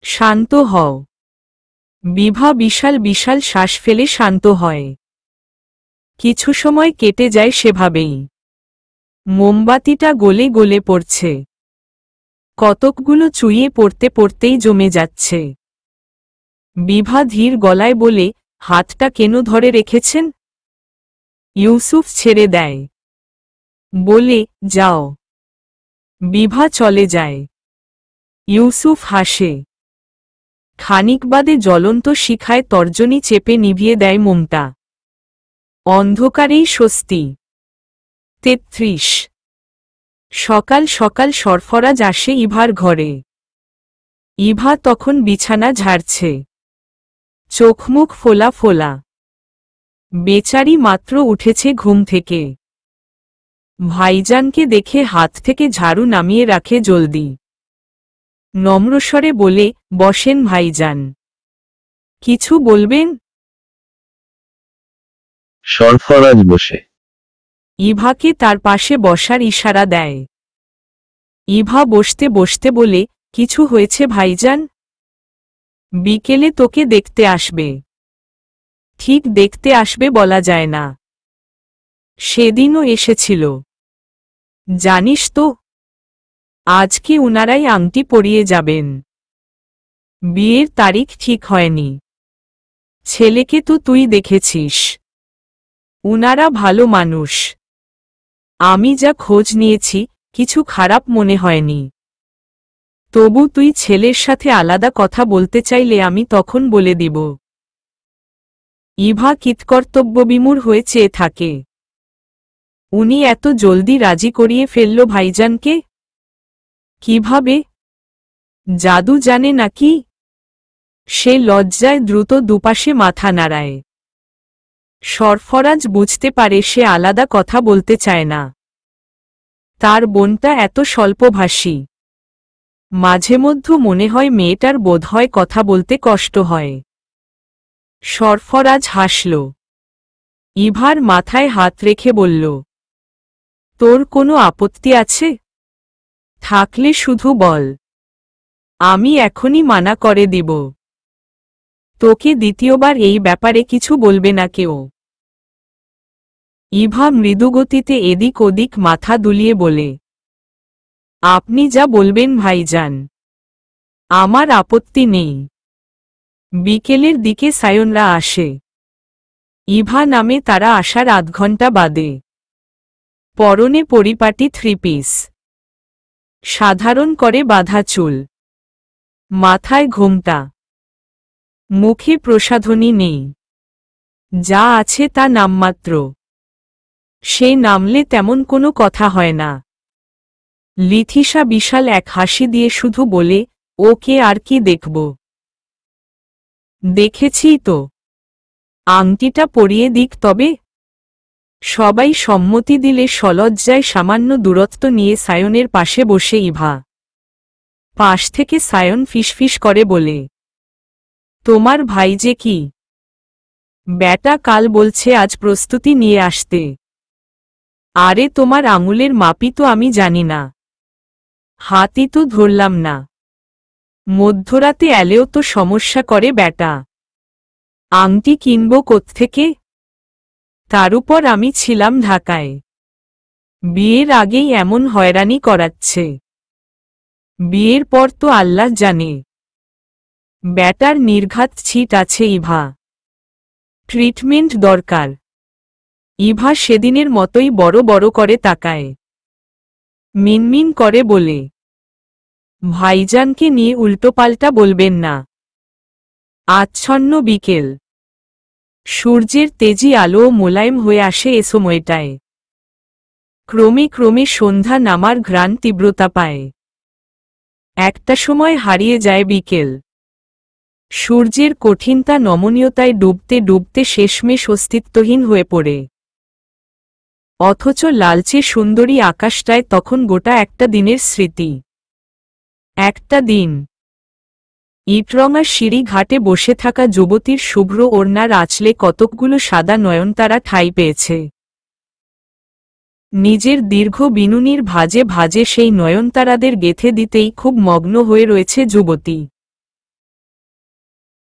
শান্ত হও। বিভা বিশাল বিশাল শ্বাস ফেলে শান্ত হয়। কিছু সময় কেটে যায় সেভাবেই। মোমবাতিটা গলে গলে পড়ছে। কতকগুলো চুইয়ে পড়তে পড়তেই জমে যাচ্ছে। বিভা ধীর গলায় বলে, হাতটা কেন ধরে রেখেছেন? ইউসুফ ছেড়ে দেয়। বলে, যাও। বিভা চলে যায়। ইউসুফ হাসে। খানিক বাদে জ্বলন্ত শিখায় তর্জনী চেপে নিভিয়ে দেয় মোমটা। অন্ধকারেই স্বস্তি। ৩৩। সকাল সকাল সরফরাজ আসে ইভার ঘরে। ইভা তখন বিছানা ঝাড়ছে। চোখমুখ ফোলা ফোলা। বেচারি মাত্র উঠেছে ঘুম থেকে। ভাইজানকে দেখে হাত থেকে ঝাড়ু নামিয়ে রাখে জলদি। নম্রস্বরে বলে, বসেন ভাইজান। কিছু বলবেন? সরফরাজ বসে। ইভাকে তার পাশে বসার ইশারা দেয়। ইভা বসতে বসতে বলে, কিছু হয়েছে ভাইজান? বিকেলে তোকে দেখতে আসবে। ঠিক দেখতে আসবে বলা যায় না। সেদিনও এসেছিল। জানিস তো, আজকে উনারাই আংটি পরিয়ে যাবেন। বিয়ের তারিখ ঠিক হয়নি। ছেলেকে তো তুই দেখেছিস। উনারা ভালো মানুষ। আমি যা খোঁজ নিয়েছি, কিছু খারাপ মনে হয়নি। তবু তুই ছেলের সাথে আলাদা কথা বলতে চাইলে আমি তখন বলে দিব। ইভা কৃতকর্তব্যবিমূঢ় হয়ে চেয়ে থাকে। উনি এত জলদি রাজি করিয়ে ফেলল ভাইজানকে? কিভাবে? জাদু জানে নাকি? সে লজ্জায় দ্রুত দুপাশে মাথা নাড়ায়। সরফরাজ বুঝতে পারে সে আলাদা কথা বলতে চায় না। তার বোনটা এত স্বল্পভাষী। মাঝে মধ্যে মনে হয় মেয়েটার বোধহয় কথা বলতে কষ্ট হয়। সরফরাজ হাসল। ইভার মাথায় হাত রেখে বলল, তোর কোনো আপত্তি আছে? থাকলে শুধু বল। আমি এখনই মানা করে দিব। তোকে দ্বিতীয়বার এই ব্যাপারে কিছু বলবে না কেউ। ইভা মৃদুগতিতে এদিক ওদিক মাথা দুলিয়ে বলে, আপনি যা বলবেন ভাইজান। আমার আপত্তি নেই। বিকেলের দিকে সায়নরা আসে। ইভা নামে তারা আসার আধ ঘণ্টা বাদে। পরনে পরিপাটি থ্রি পিস। সাধারণ করে বাঁধা চুল। মাথায় ঘোমটা। মুখে প্রসাধনী নেই। যা আছে তা নামমাত্র। সে নামলে তেমন কোনো কথা হয় না। লিথিশা বিশাল এক হাসি দিয়ে শুধু বলে, ওকে আর কি দেখব? দেখেছি তো। আংটিটা পরিয়ে দিক তবে। সবাই সম্মতি দিলে সলজ্জায় সামান্য দূরত্ব নিয়ে সায়নের পাশে বসে ইভা। পাশ থেকে সায়ন ফিসফিস করে বলে, তোমার ভাই যে কি? ব্যাটা কাল বলছে আজ প্রস্তুতি নিয়ে আসতে। আরে তোমার আঙুলের মাপই তো আমি জানি না। হাতই তো ধরলাম না। মধ্যরাতে এলেও তো সমস্যা করে ব্যাটা। আংটি কিনব কোত্থেকে? তার উপর আমি ছিলাম ঢাকায়। বিয়ের আগেই এমন হয়রানি করাচ্ছে। বিয়ের পর তো আল্লাহ জানে। ব্যাটার নির্ঘাত ছিট আছে ইভা। ট্রিটমেন্ট দরকার। ইভা সেদিনের মতোই বড় বড় করে তাকায়। মিনমিন করে বলে, ভাইজানকে নিয়ে উল্টোপাল্টা বলবেন না। আচ্ছন্ন বিকেল। সূর্যের তেজি আলো মোলায়েম হয়ে আসে এ সময়টায়। ক্রমে ক্রমে সন্ধ্যা নামার ঘ্রাণ তীব্রতা পায়। একটা সময় হারিয়ে যায় বিকেল। সূর্যের কঠিনতা নমনীয়তায় ডুবতে ডুবতে শেষমেশ অস্তিত্বহীন হয়ে পড়ে। অথচ লালচে সুন্দরী আকাশটায় তখন গোটা একটা দিনের স্মৃতি। একটা দিন ইটরঙা সিঁড়ি ঘাটে বসে থাকা যুবতীর শুভ্র ওড়নার আঁচলে কতকগুলো সাদা নয়নতারা ঠাঁই পেয়েছে। নিজের দীর্ঘ বিনুনির ভাঁজে ভাঁজে সেই নয়নতারাদের গেঁথে দিতেই খুব মগ্ন হয়ে রয়েছে যুবতী।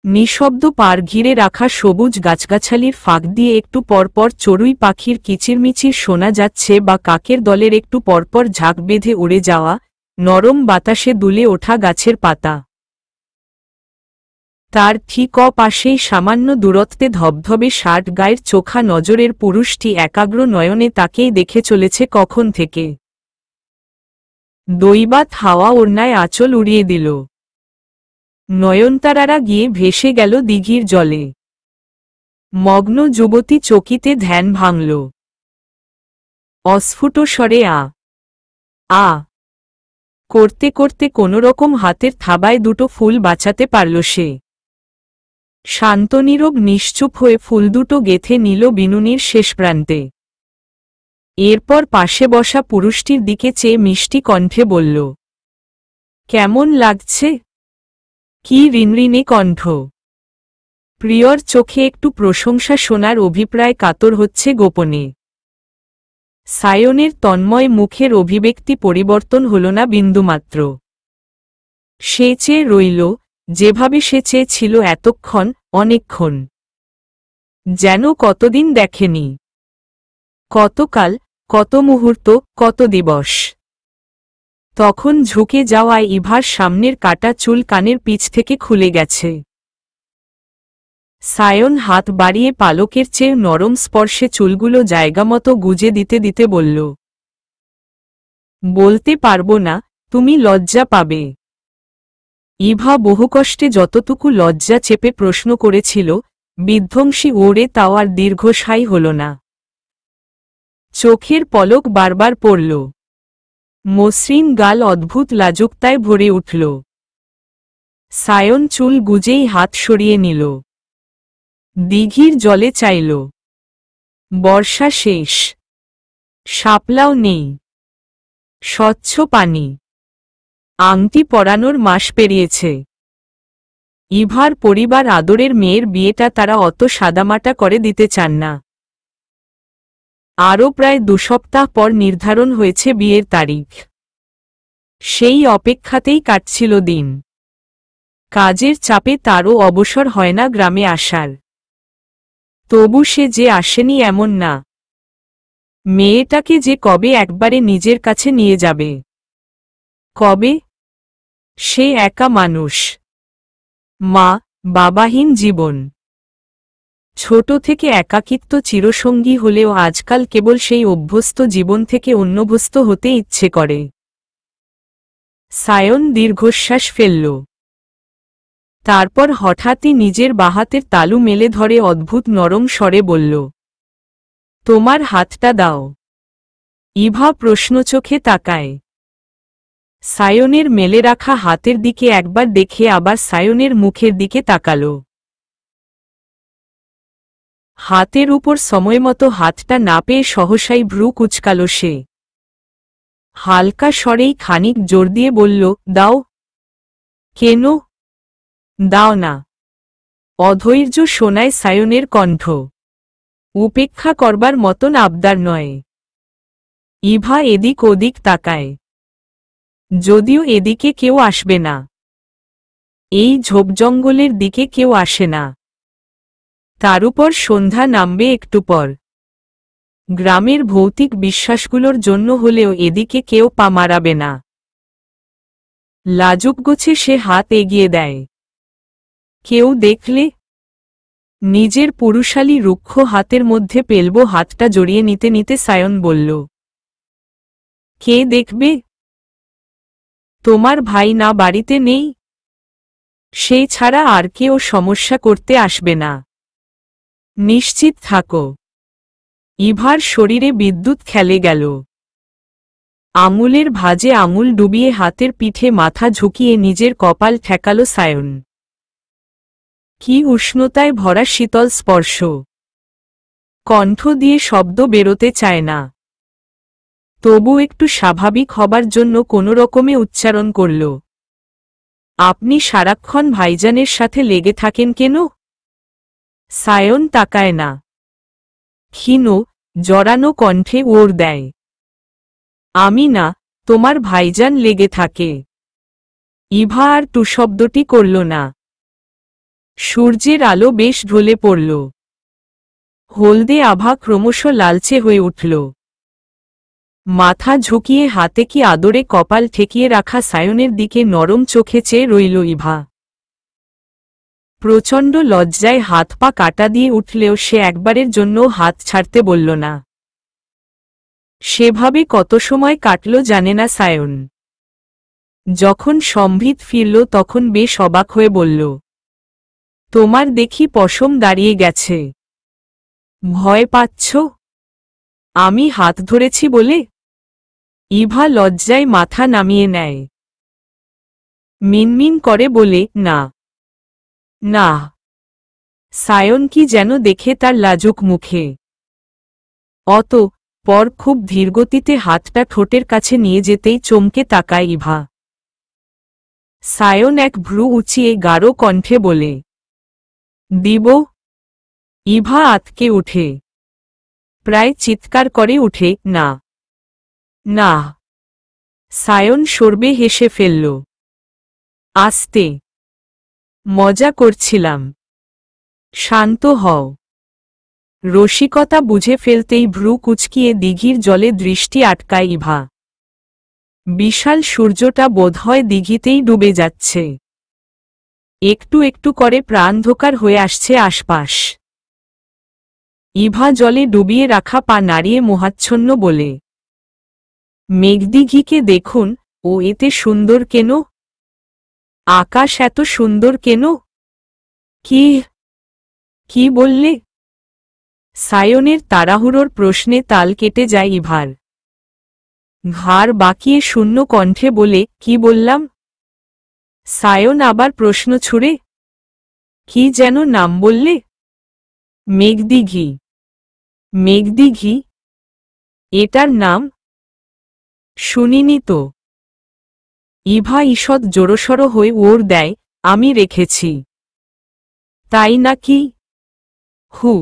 নিঃশব্দ পার ঘিরে রাখা সবুজ গাছগাছালির ফাঁক দিয়ে একটু পরপর চড়ুই পাখির কিচিরমিচির শোনা যাচ্ছে বা কাকের দলের একটু পরপর ঝাঁক বেঁধে উড়ে যাওয়া, নরম বাতাসে দুলে ওঠা গাছের পাতা। তার ঠিক পাশেই সামান্য দূরত্বে ধবধবে শার্ট গায়ের চোখা নজরের পুরুষটি একাগ্র নয়নে তাকেই দেখে চলেছে কখন থেকে। দৈবাত হাওয়া ওড়নায় আঁচল উড়িয়ে দিল। নয়নতারারা গিয়ে ভেসে গেল দিঘির জলে। মগ্ন যুবতী চকিতে ধ্যান ভাঙল। অস্ফুট স্বরে আ আ করতে করতে কোনোরকম হাতের থাবায় দুটো ফুল বাঁচাতে পারল সে। শান্তনীরব নিশ্চুপ হয়ে ফুল দুটো গেঁথে নিল বিনুনির শেষ প্রান্তে। এরপর পাশে বসা পুরুষটির দিকে চেয়ে মিষ্টি কণ্ঠে বলল, কেমন লাগছে? কি ঋণঋণে কণ্ঠ। প্রিয়র চোখে একটু প্রশংসা শোনার অভিপ্রায় কাতর হচ্ছে গোপনে। সায়নের তন্ময় মুখের অভিব্যক্তি পরিবর্তন হল না বিন্দুমাত্র। সে চেয়ে রইল, যেভাবে সে চেয়েছিল এতক্ষণ, অনেকক্ষণ। যেন কতদিন দেখেনি। কতকাল, কত মুহূর্ত, কত দিবস। তখন ঝুঁকে যাওয়ায় ইভার সামনের কাটা চুল কানের পিছ থেকে খুলে গেছে। সায়ন হাত বাড়িয়ে পালকের চেয়ে নরম স্পর্শে চুলগুলো জায়গামতো গুজে দিতে দিতে বলল, বলতে পারবো না, তুমি লজ্জা পাবে। ইভা বহুকষ্টে যতটুকু লজ্জা চেপে প্রশ্ন করেছিল, বিধ্বংসী ওড়ে তাও আর দীর্ঘস্থায়ী হল না। চোখের পলক বারবার পড়ল। মসৃণ গাল অদ্ভুত লাজুকতায় ভরে উঠল। সায়ন চুল গুজেই হাত সরিয়ে নিল। দিঘির জলে চাইল। বর্ষা শেষ। শাপলাও নেই। স্বচ্ছ পানি। আংটি পরানোর মাস পেরিয়েছে। ইভার পরিবার আদরের মেয়ের বিয়েটা তারা অত সাদামাটা করে দিতে চান না। আরও প্রায় 2 সপ্তাহ পর নির্ধারণ হয়েছে বিয়ের তারিখ। সেই অপেক্ষাতেই কাটছিল দিন। কাজের চাপে তারও অবসর হয় না গ্রামে আসার। তবু সে যে আসেনি এমন না। মেয়েটাকে যে কবে একবারে নিজের কাছে নিয়ে যাবে। কবে? সে একা মানুষ। মা, বাবাহীন জীবন। ছোট থেকে একাকিত্ব চিরসঙ্গী হলেও আজকাল কেবল সেই অভ্যস্ত জীবন থেকে অন্যভ্যস্ত হতে ইচ্ছে করে। সায়ন দীর্ঘশ্বাস ফেলল। তারপর হঠাৎই নিজের বাহাতের তালু মেলে ধরে অদ্ভুত নরম স্বরে বলল, তোমার হাতটা দাও। ইভা প্রশ্নচোখে তাকায়। সায়নের মেলে রাখা হাতের দিকে একবার দেখে আবার সায়নের মুখের দিকে তাকাল। হাতের উপর সময়মতো হাতটা না পেয়ে সহসাই ভ্রু কুঁচকাল সে। হালকা স্বরেই খানিক জোর দিয়ে বলল, দাও। কেন? দাও না। অধৈর্য শোনায় সায়নের কণ্ঠ। উপেক্ষা করবার মতন আবদার নয়। ইভা এদিক ওদিক তাকায়। যদিও এদিকে কেউ আসবে না। এই ঝোপজঙ্গলের দিকে কেউ আসে না। তার উপর সন্ধ্যা নামবে একটু পর। গ্রামের ভৌতিক বিশ্বাসগুলোর জন্য হলেও এদিকে কেউ পা মারাবে না। লাজুক গোছে সে হাত এগিয়ে দেয়। কেউ দেখলে? নিজের পুরুষালী রুক্ষ হাতের মধ্যে পেলব হাতটা জড়িয়ে নিতে নিতে সায়ন বলল, কে দেখবে? তোমার ভাই না বাড়িতে নেই? সেই ছাড়া আর কেউ সমস্যা করতে আসবে না, নিশ্চিত থাকো। ইভার শরীরে বিদ্যুৎ খেলে গেল। আঙুলের ভাঁজে আঙুল ডুবিয়ে হাতের পিঠে মাথা ঝুঁকিয়ে নিজের কপাল ঠেকাল সায়ন। কি উষ্ণতায় ভরা শীতল স্পর্শ! কণ্ঠ দিয়ে শব্দ বেরোতে চায় না, তবু একটু স্বাভাবিক হবার জন্য কোনোরকমে উচ্চারণ করল, আপনি সারাক্ষণ ভাইজানের সাথে লেগে থাকেন কেন? সায়ন তাকায় না, ক্ষীণ জড়ানো কণ্ঠে ওর দেয়, আমি না, তোমার ভাইজান লেগে থাকে। ইভা আর টু শব্দটি করল না। সূর্যের আলো বেশ ঢলে পড়ল। হলদে আভা ক্রমশ লালচে হয়ে উঠল। মাথা ঝুঁকিয়ে হাতে কি আদরে কপাল ঠেকিয়ে রাখা সায়নের দিকে নরম চোখে চেয়ে রইল ইভা। প্রচণ্ড লজ্জায় হাত পা কাটা দিয়ে উঠলেও সে একবারের জন্য হাত ছাড়তে বলল না। সেভাবে কত সময় কাটল জানে না সায়ন। যখন সম্ভিত ফিরল তখন বেশ অবাক হয়ে বলল, তোমার দেখি পশম দাঁড়িয়ে গেছে, ভয় পাচ্ছ? আমি হাত ধরেছি বলে? ইভা লজ্জায় মাথা নামিয়ে নেয়। মিনমিন করে বলে, না না। সায়ন কি যেন দেখে তার লাজুক মুখে। পর খুব ধীরগতিতে হাতটা ঠোঁটের কাছে নিয়ে যেতেই চমকে তাকায় ইভা। সায়ন এক ভ্রু উঁচিয়ে গাঢ় কণ্ঠে বলে, দিব? ইভা আতকে উঠে, প্রায় চিৎকার করে উঠে, না না। সায়ন সরবে হেসে ফেলল। আস্তে, মজা করছিলাম, শান্ত হও। রসিকতা বুঝে ফেলতেই ভ্রু কুচকিয়ে দিঘির জলে দৃষ্টি আটকায় ইভা। বিশাল সূর্যটা বোধহয় দিঘিতেই ডুবে যাচ্ছে। একটু একটু করে প্রাণধোকার হয়ে আসছে আশপাশ। ইভা জলে ডুবিয়ে রাখা পা নাড়িয়ে মোহাচ্ছন্ন বলে, মেঘদিঘিকে দেখুন, ও এতে সুন্দর কেন? আকাশ এত সুন্দর কেন? কি কি বললে? সায়নের তাড়াহুড়োর প্রশ্নে তাল কেটে যায় ইভার। ঘাড় বাঁকিয়ে শূন্য কণ্ঠে বলে, কি বললাম? সায়ন আবার প্রশ্ন ছুড়ে, কি যেন নাম বললে? মেঘদিঘি। মেঘদিঘি? এটার নাম শুনিনি তো। ইভা ঈষৎ জোড়সড় হয়ে ওর দেয়, আমি রেখেছি। তাই নাকি? হু।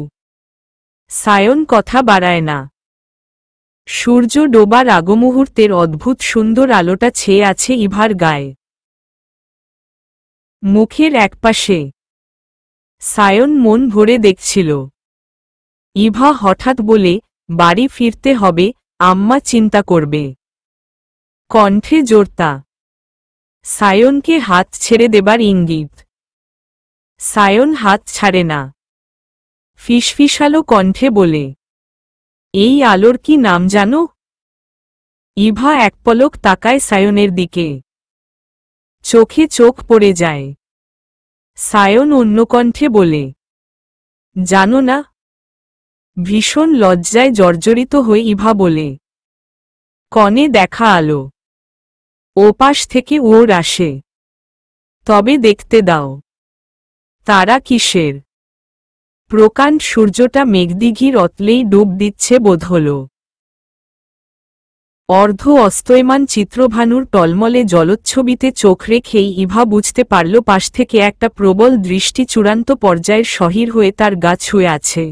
সায়ন কথা বাড়ায় না। সূর্য ডোবার আগমুহূর্তের অদ্ভুত সুন্দর আলোটা ছেয়ে আছে ইভার গায়ে। মুখের একপাশে। সায়ন মন ভরে দেখছিল। ইভা হঠাৎ বলে, বাড়ি ফিরতে হবে, আম্মা চিন্তা করবে। কণ্ঠে জোরতা। সায়নকে হাত ছেড়ে দেবার ইঙ্গিত। সায়ন হাত ছাড়ে না। ফিসফিসালো কণ্ঠে বলে, এই আলোর কি নাম জানো? ইভা এক পলক তাকায় সায়নের দিকে। চোখে চোখ পড়ে যায়। সায়ন অন্য কণ্ঠে বলে, জানো না? ভীষণ লজ্জায় জর্জরিত হয়ে ইভা বলে, কনে দেখা আলো। ওপাশ থেকে ওর আসে। তবে দেখতে দাও। তারা কিসের? প্রকাণ্ড সূর্যটা মেঘদিঘির অতলেই ডুব দিচ্ছে বোধ হল। অর্ধ অস্তয়মান চিত্রভানুর টলমলে জলোচ্ছবিতে চোখ রেখেই ইভা বুঝতে পারল পাশ থেকে একটা প্রবল দৃষ্টি চূড়ান্ত পর্যায়ের সহির হয়ে তার গা ছুঁয়ে আছে।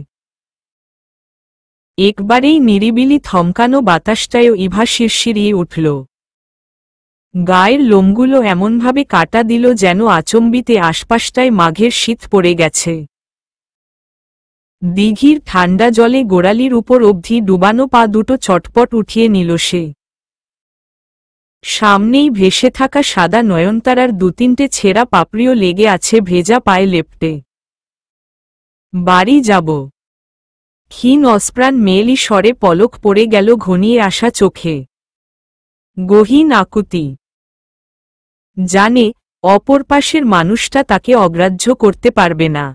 একবারেই নিরিবিলি থমকানো বাতাসটায়ও ইভা শিরশিরিয়ে উঠল। গায়ের লোমগুলো এমনভাবে কাটা দিল যেন আচম্বিতে আশপাশটায় মাঘের শীত পড়ে গেছে। দিঘির ঠান্ডা জলে গোড়ালির উপর অবধি ডুবানো পা দুটো চটপট উঠিয়ে নিল সে। সামনেই ভেসে থাকা সাদা নয়নতারার দুতিনটে ছেঁড়া পাপড়িও লেগে আছে ভেজা পায়ে লেপ্টে। বাড়ি যাব। ক্ষীণ অস্প্রাণ মেয়েলি স্বরে পলক পড়ে গেল ঘনিয়ে আসা চোখে। গহীন আকুতি। জানে অপর পাশের মানুষটা তাকে অগ্রাহ্য করতে পারবে না।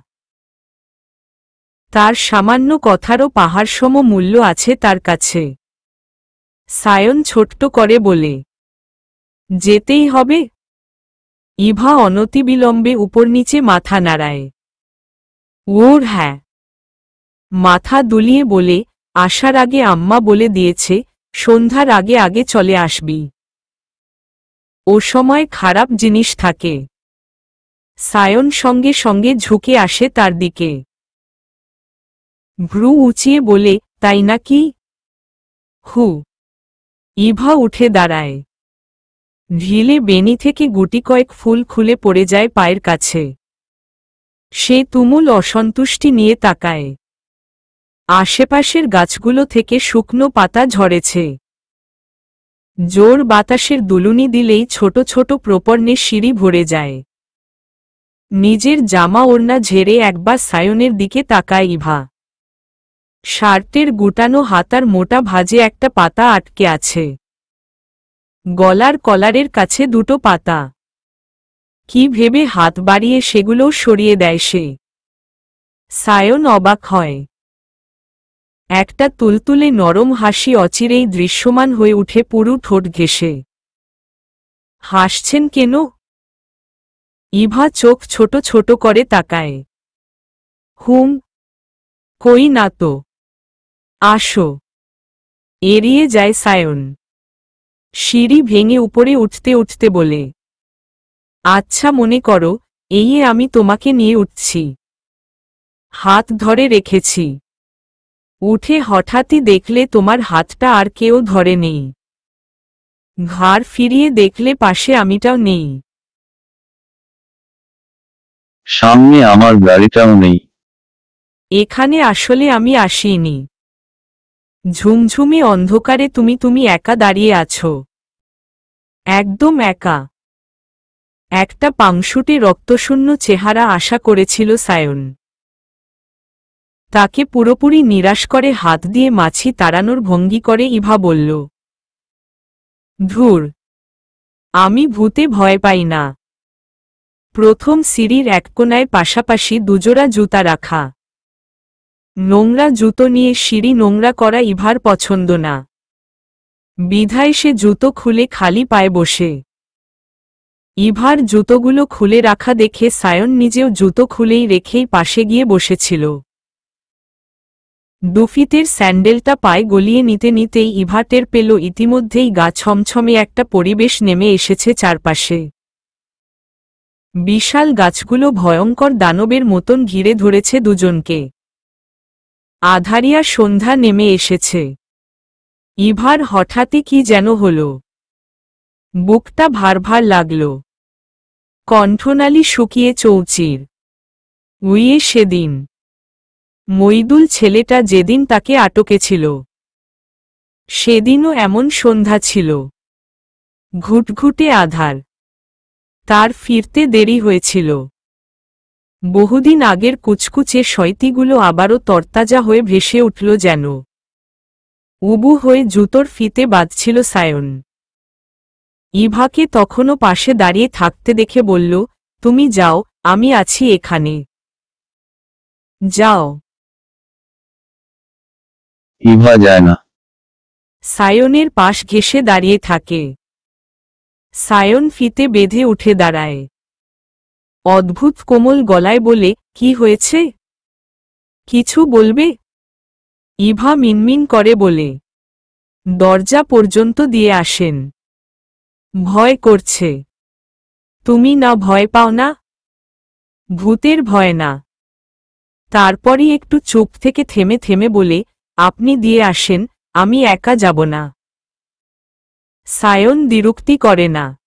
তার সামান্য কথারও পাহাড়সম মূল্য আছে তার কাছে। সায়ন ছোট্ট করে বলে, যেতেই হবে? ইভা অনতিবিলম্বে উপর নিচে মাথা নাড়ায়। ওর হ্যাঁ। মাথা দুলিয়ে বলে, আসার আগে আম্মা বলে দিয়েছে সন্ধ্যার আগে আগে চলে আসবি। ও সময় খারাপ জিনিস থাকে। সায়ন সঙ্গে সঙ্গে ঝুঁকে আসে তার দিকে। ভ্রু উঁচিয়ে বলে, তাই নাকি? হু। ইভা উঠে দাঁড়ায়। ঢিলে বেনি থেকে গুটি কয়েক ফুল খুলে পড়ে যায় পায়ের কাছে। সে তুমুল অসন্তুষ্টি নিয়ে তাকায়। আশেপাশের গাছগুলো থেকে শুকনো পাতা ঝরেছে। জোর বাতাসের দুলুনি দিলেই ছোট ছোট প্রপর্ণে সিঁড়ি ভরে যায়। নিজের জামা ওড়না ঝেড়ে একবার সায়নের দিকে তাকায় ইভা। শার্টের গুটানো হাতার মোটা ভাঁজে একটা পাতা আটকে আছে। গলার কলারের কাছে দুটো পাতা। কি ভেবে হাত বাড়িয়ে সেগুলোও সরিয়ে দেয় সে। সায়ন অবাক হয়। একটা তুলতুলে নরম হাসি অচিরেই দৃশ্যমান হয়ে উঠে পুরু ঠোঁট ঘেঁষে। হাসছেন কেন? ইভা চোখ ছোট ছোট করে তাকায়। হুম, কই না তো। আসো। এড়িয়ে যায় সায়ন। সিঁড়ি ভেঙে উপরে উঠতে উঠতে বলে, আচ্ছা মনে করো এই আমি তোমাকে নিয়ে উঠছি। হাত ধরে রেখেছি। উঠে হঠাৎই দেখলে তোমার হাতটা আর কেউ ধরে নেই। ঘাড় ফিরিয়ে দেখলে পাশে আমিটাও নেই। সামনে আমার গাড়িটাও নেই। এখানে আসলে আমি আসিনি। ঝুমঝুমে অন্ধকারে তুমি একা দাঁড়িয়ে আছো। একদম একা। একটা পাংশুটে রক্তশূন্য চেহারা আশা করেছিল সায়ন। তাকে পুরোপুরি নিরাশ করে হাত দিয়ে মাছি তাড়ানোর ভঙ্গি করে ইভা বলল, ধুর, আমি ভূতে ভয় পাই না। প্রথম সিঁড়ির এক কোণায় পাশাপাশি দুজোড়া জুতা রাখা। নোংরা জুতো নিয়ে সিঁড়ি নোংরা করা ইভার পছন্দ না। বিধায় সে জুতো খুলে খালি পায়ে বসে। ইভার জুতোগুলো খুলে রাখা দেখে সায়ন নিজেও জুতো খুলেই রেখেই পাশে গিয়ে বসেছিল। দুফিতের স্যান্ডেলটা পায়ে গলিয়ে নিতে নিতেই ইভা টের পেল ইতিমধ্যেই গা ছমছমে একটা পরিবেশ নেমে এসেছে চারপাশে। বিশাল গাছগুলো ভয়ঙ্কর দানবের মতন ঘিরে ধরেছে দুজনকে। আধারিয়া সন্ধ্যা নেমে এসেছে। ইভার হঠাৎই কি যেন হল। বুকটা ভার ভার লাগল। কণ্ঠনালী শুকিয়ে চৌচির। উইয়ে সেদিন মইদুল ছেলেটা যেদিন তাকে আটকেছিল, সেদিনও এমন সন্ধ্যা ছিল। ঘুটঘুটে আধার। তার ফিরতে দেরি হয়েছিল। বহুদিন আগের কুচকুচে শয়তিগুলো আবারও তরতাজা হয়ে ভেসে উঠল যেন। উবু হয়ে জুতোর ফিতে বাঁধছিল সায়ন। ইভাকে তখনও পাশে দাঁড়িয়ে থাকতে দেখে বলল, তুমি যাও, আমি আছি এখানে। যাও। ইভা যায় না। সায়নের পাশ ঘেঁষে দাঁড়িয়ে থাকে। সায়ন ফিতে বেঁধে উঠে দাঁড়ায়। অদ্ভুত কোমল গলায় বলে, কি হয়েছে? কিছু বলবে? ইভা মিনমিন করে বলে, দরজা পর্যন্ত দিয়ে আসেন। ভয় করছে। তুমি না ভয় পাও না? ভূতের ভয় না। তারপরই একটু চুপ থেকে থেমে থেমে বলে, আপনি দিয়ে আসেন, আমি একা যাব না। সায়ন দ্বিরুক্তি করে না।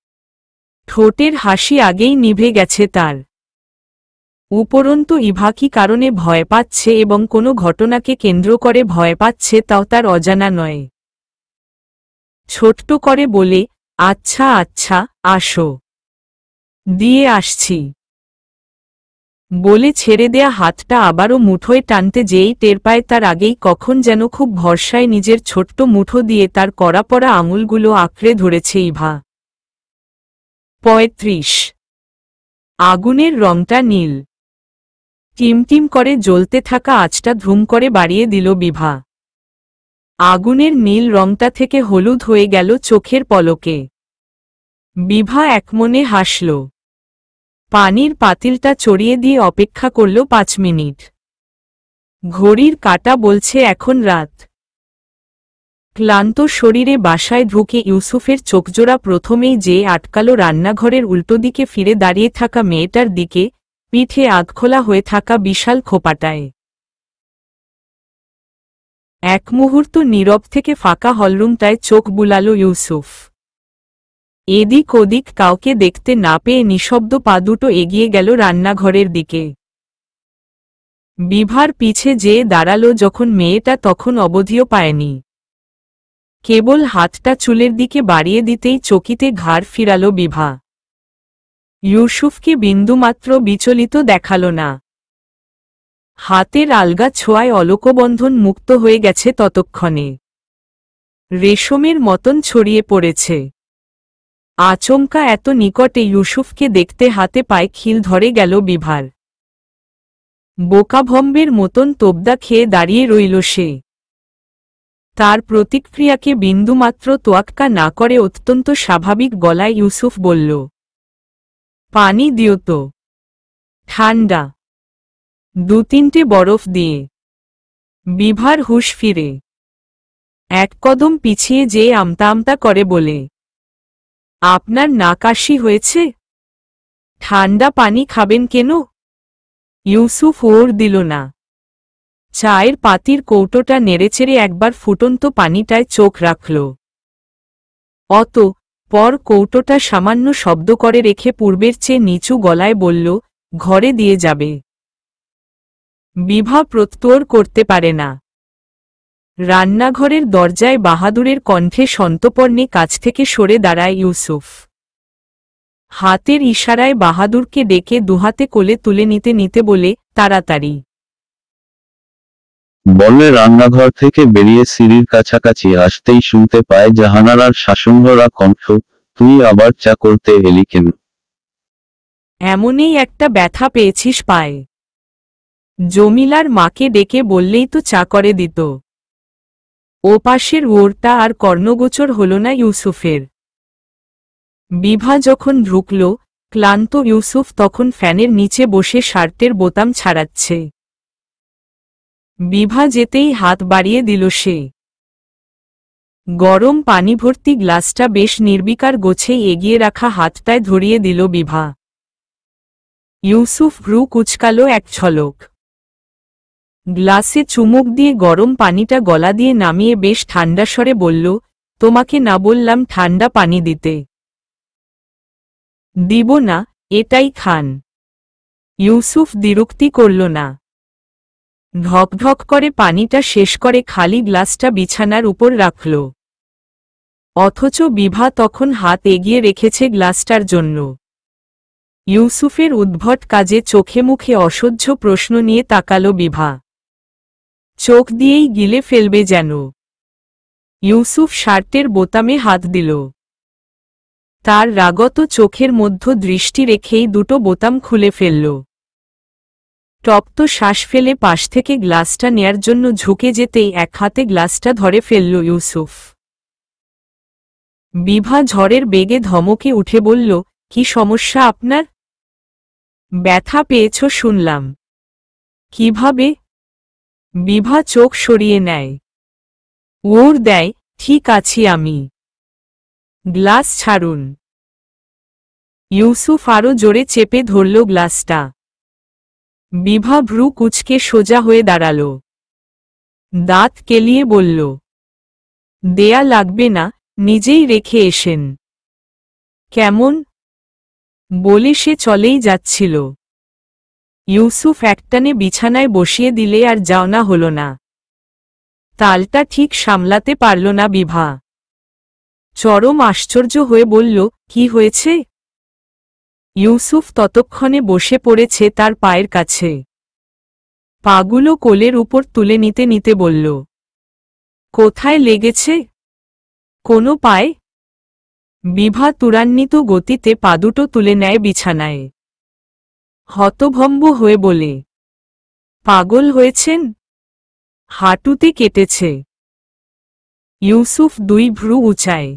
ঠোঁটের হাসি আগেই নিভে গেছে তার। উপরন্তু ইভা কি কারণে ভয় পাচ্ছে এবং কোনো ঘটনাকে কেন্দ্র করে ভয় পাচ্ছে তাও তার অজানা নয়। ছোট্ট করে বলে, আচ্ছা আচ্ছা, আসো, দিয়ে আসছি, বলে ছেড়ে দেয়া হাতটা আবারও মুঠোয় টানতে যেই টের পায় তার আগেই কখন যেন খুব ভরসায় নিজের ছোট্ট মুঠো দিয়ে তার কড়া পড়া আঙুলগুলো আঁকড়ে ধরেছে ইভা। ৩৫। আগুনের রংটা নীল। টিমটিম করে জ্বলতে থাকা আঁচটা ধুম করে বাড়িয়ে দিল বিভা। আগুনের নীল রংটা থেকে হলুদ হয়ে গেল চোখের পলকে। বিভা একমনে হাসল। পানির পাতিলটা চড়িয়ে দিয়ে অপেক্ষা করল ৫ মিনিট। ঘড়ির কাঁটা বলছে এখন রাত। ক্লান্ত শরীরে বাসায় ঢুকে ইউসুফের চোখজোড়া প্রথমেই যে আটকাল রান্নাঘরের উল্টো দিকে ফিরে দাঁড়িয়ে থাকা মেয়েটার দিকে, পিঠে আধখোলা হয়ে থাকা বিশাল খোপাটায়। এক মুহূর্ত নীরব থেকে ফাঁকা হলরুমটায় চোখ বুলাল ইউসুফ। এদিক ওদিক কাউকে দেখতে না পেয়ে নিঃশব্দ পা দুটো এগিয়ে গেল রান্নাঘরের দিকে। বিভার পিছে যেয়ে দাঁড়াল যখন মেয়েটা তখন অবধিও পায়নি। কেবল হাতটা চুলের দিকে বাড়িয়ে দিতেই চকিতে ঘাড় ফিরাল বিভা। ইউসুফকে বিন্দুমাত্র বিচলিত দেখাল না। হাতের আলগা ছোঁয়ায় অলকবন্ধন মুক্ত হয়ে গেছে ততক্ষণে। রেশমের মতন ছড়িয়ে পড়েছে। আচমকা এত নিকটে ইউসুফকে দেখতে হাতে পায়ে খিল ধরে গেল বিভার। বোকাভম্বের মতন তোবদা খেয়ে দাঁড়িয়ে রইল সে। তার প্রতিক্রিয়াকে বিন্দুমাত্র তোয়াক্কা না করে অত্যন্ত স্বাভাবিক গলায় ইউসুফ বলল, পানি দিও তো, ঠান্ডা, ২-৩টে বরফ দিয়ে। বিভার হুঁশ ফিরে এক কদম পিছিয়ে যেয়ে আমতা আমতা করে বলে, আপনার নাকাশি হয়েছে? ঠান্ডা পানি খাবেন কেন? ইউসুফ ওর দিল না। চায়ের পাতির কৌটোটা নেড়েচেড়ে একবার ফুটন্ত পানিটায় চোখ রাখল। পর কৌটোটা সামান্য শব্দ করে রেখে পূর্বের চেয়ে নিচু গলায় বলল, ঘরে দিয়ে যাবে। বিভা প্রত্যুত্তর করতে পারে না। রান্নাঘরের দরজায় বাহাদুরের কণ্ঠে সন্তর্পণে কাছ থেকে সরে দাঁড়ায় ইউসুফ। হাতের ইশারায় বাহাদুরকে ডেকে দুহাতে কোলে তুলে নিতে নিতে বলে, তাড়াতাড়ি বলে রান্নাঘর থেকে বেরিয়ে সিঁড়ির কাছাকাছি আসতেই শুনতে পায় জাহানারার শাসনভরা কণ্ঠ, তুই আবার চা করতে এলি কেন? এমনই একটা ব্যথা পেয়েছিস পায়ে? জমিলার মাকে ডেকে বললেই তো চা করে দিত। ওপাশের ওরটা আর কর্ণগোচর হল না ইউসুফের। বিভা যখন ঢুকল, ক্লান্ত ইউসুফ তখন ফ্যানের নিচে বসে শার্টের বোতাম ছাড়াচ্ছে। বিভা যেতেই হাত বাড়িয়ে দিল সে। গরম পানি ভর্তি গ্লাসটা বেশ নির্বিকার গোছেই এগিয়ে রাখা হাতটায় ধরিয়ে দিল বিভা। ইউসুফ ভ্রু কুচকাল এক ঝলক। গ্লাসে চুমুক দিয়ে গরম পানিটা গলা দিয়ে নামিয়ে বেশ ঠান্ডা স্বরে বলল, তোমাকে না বললাম ঠান্ডা পানি দিতে? দিব না, এটাই খান। ইউসুফ দ্বিরুক্তি করল না। ঢকঢক করে পানিটা শেষ করে খালি গ্লাসটা বিছানার উপর রাখল। অথচ বিভা তখন হাত এগিয়ে রেখেছে গ্লাসটার জন্য। ইউসুফের উদ্ভট কাজে চোখে মুখে অসহ্য প্রশ্ন নিয়ে তাকাল বিভা। চোখ দিয়েই গিলে ফেলবে যেন। ইউসুফ শার্টের বোতামে হাত দিল। তার রাগত চোখের মধ্য দৃষ্টি রেখেই দুটো বোতাম খুলে ফেলল। তপ্ত শ্বাস ফেলে পাশ থেকে গ্লাসটা নেয়ার জন্য ঝুঁকে যেতেই এক হাতে গ্লাসটা ধরে ফেলল ইউসুফ। বিভা ঝড়ের বেগে ধমকে উঠে বলল, কি সমস্যা আপনার? ব্যথা পেয়েছ শুনলাম। কিভাবে? বিভা চোখ সরিয়ে নেয়। ওর দেয়, ঠিক আছি আমি। গ্লাস ছাড়ুন। ইউসুফ আরও জোরে চেপে ধরল গ্লাসটা। বিভা ভ্রু কুচকে সোজা হয়ে দাঁড়াল। দাঁত কেলিয়ে বলল, দেয়া লাগবে না, নিজেই রেখে এসেন। কেমন? বলে সে চলেই যাচ্ছিল। ইউসুফ একটানে বিছানায় বসিয়ে দিলে আর যাওনা হল না। তালটা ঠিক সামলাতে পারল না বিভা। চরম আশ্চর্য হয়ে বলল, কি হয়েছে? ইউসুফ ততক্ষণে বসে পড়েছে তার পায়ের কাছে। পাগুলো কোলের উপর তুলে নিতে নিতে বলল, কোথায় লেগেছে? কোনো পায়ে? বিভা ত্বরান্বিত গতিতে পাদুটো তুলে নেয় বিছানায়। হতভম্ব হয়ে বলে, পাগল হয়েছেন? হাঁটুতে কেটেছে। ইউসুফ দুই ভ্রু উঁচায়,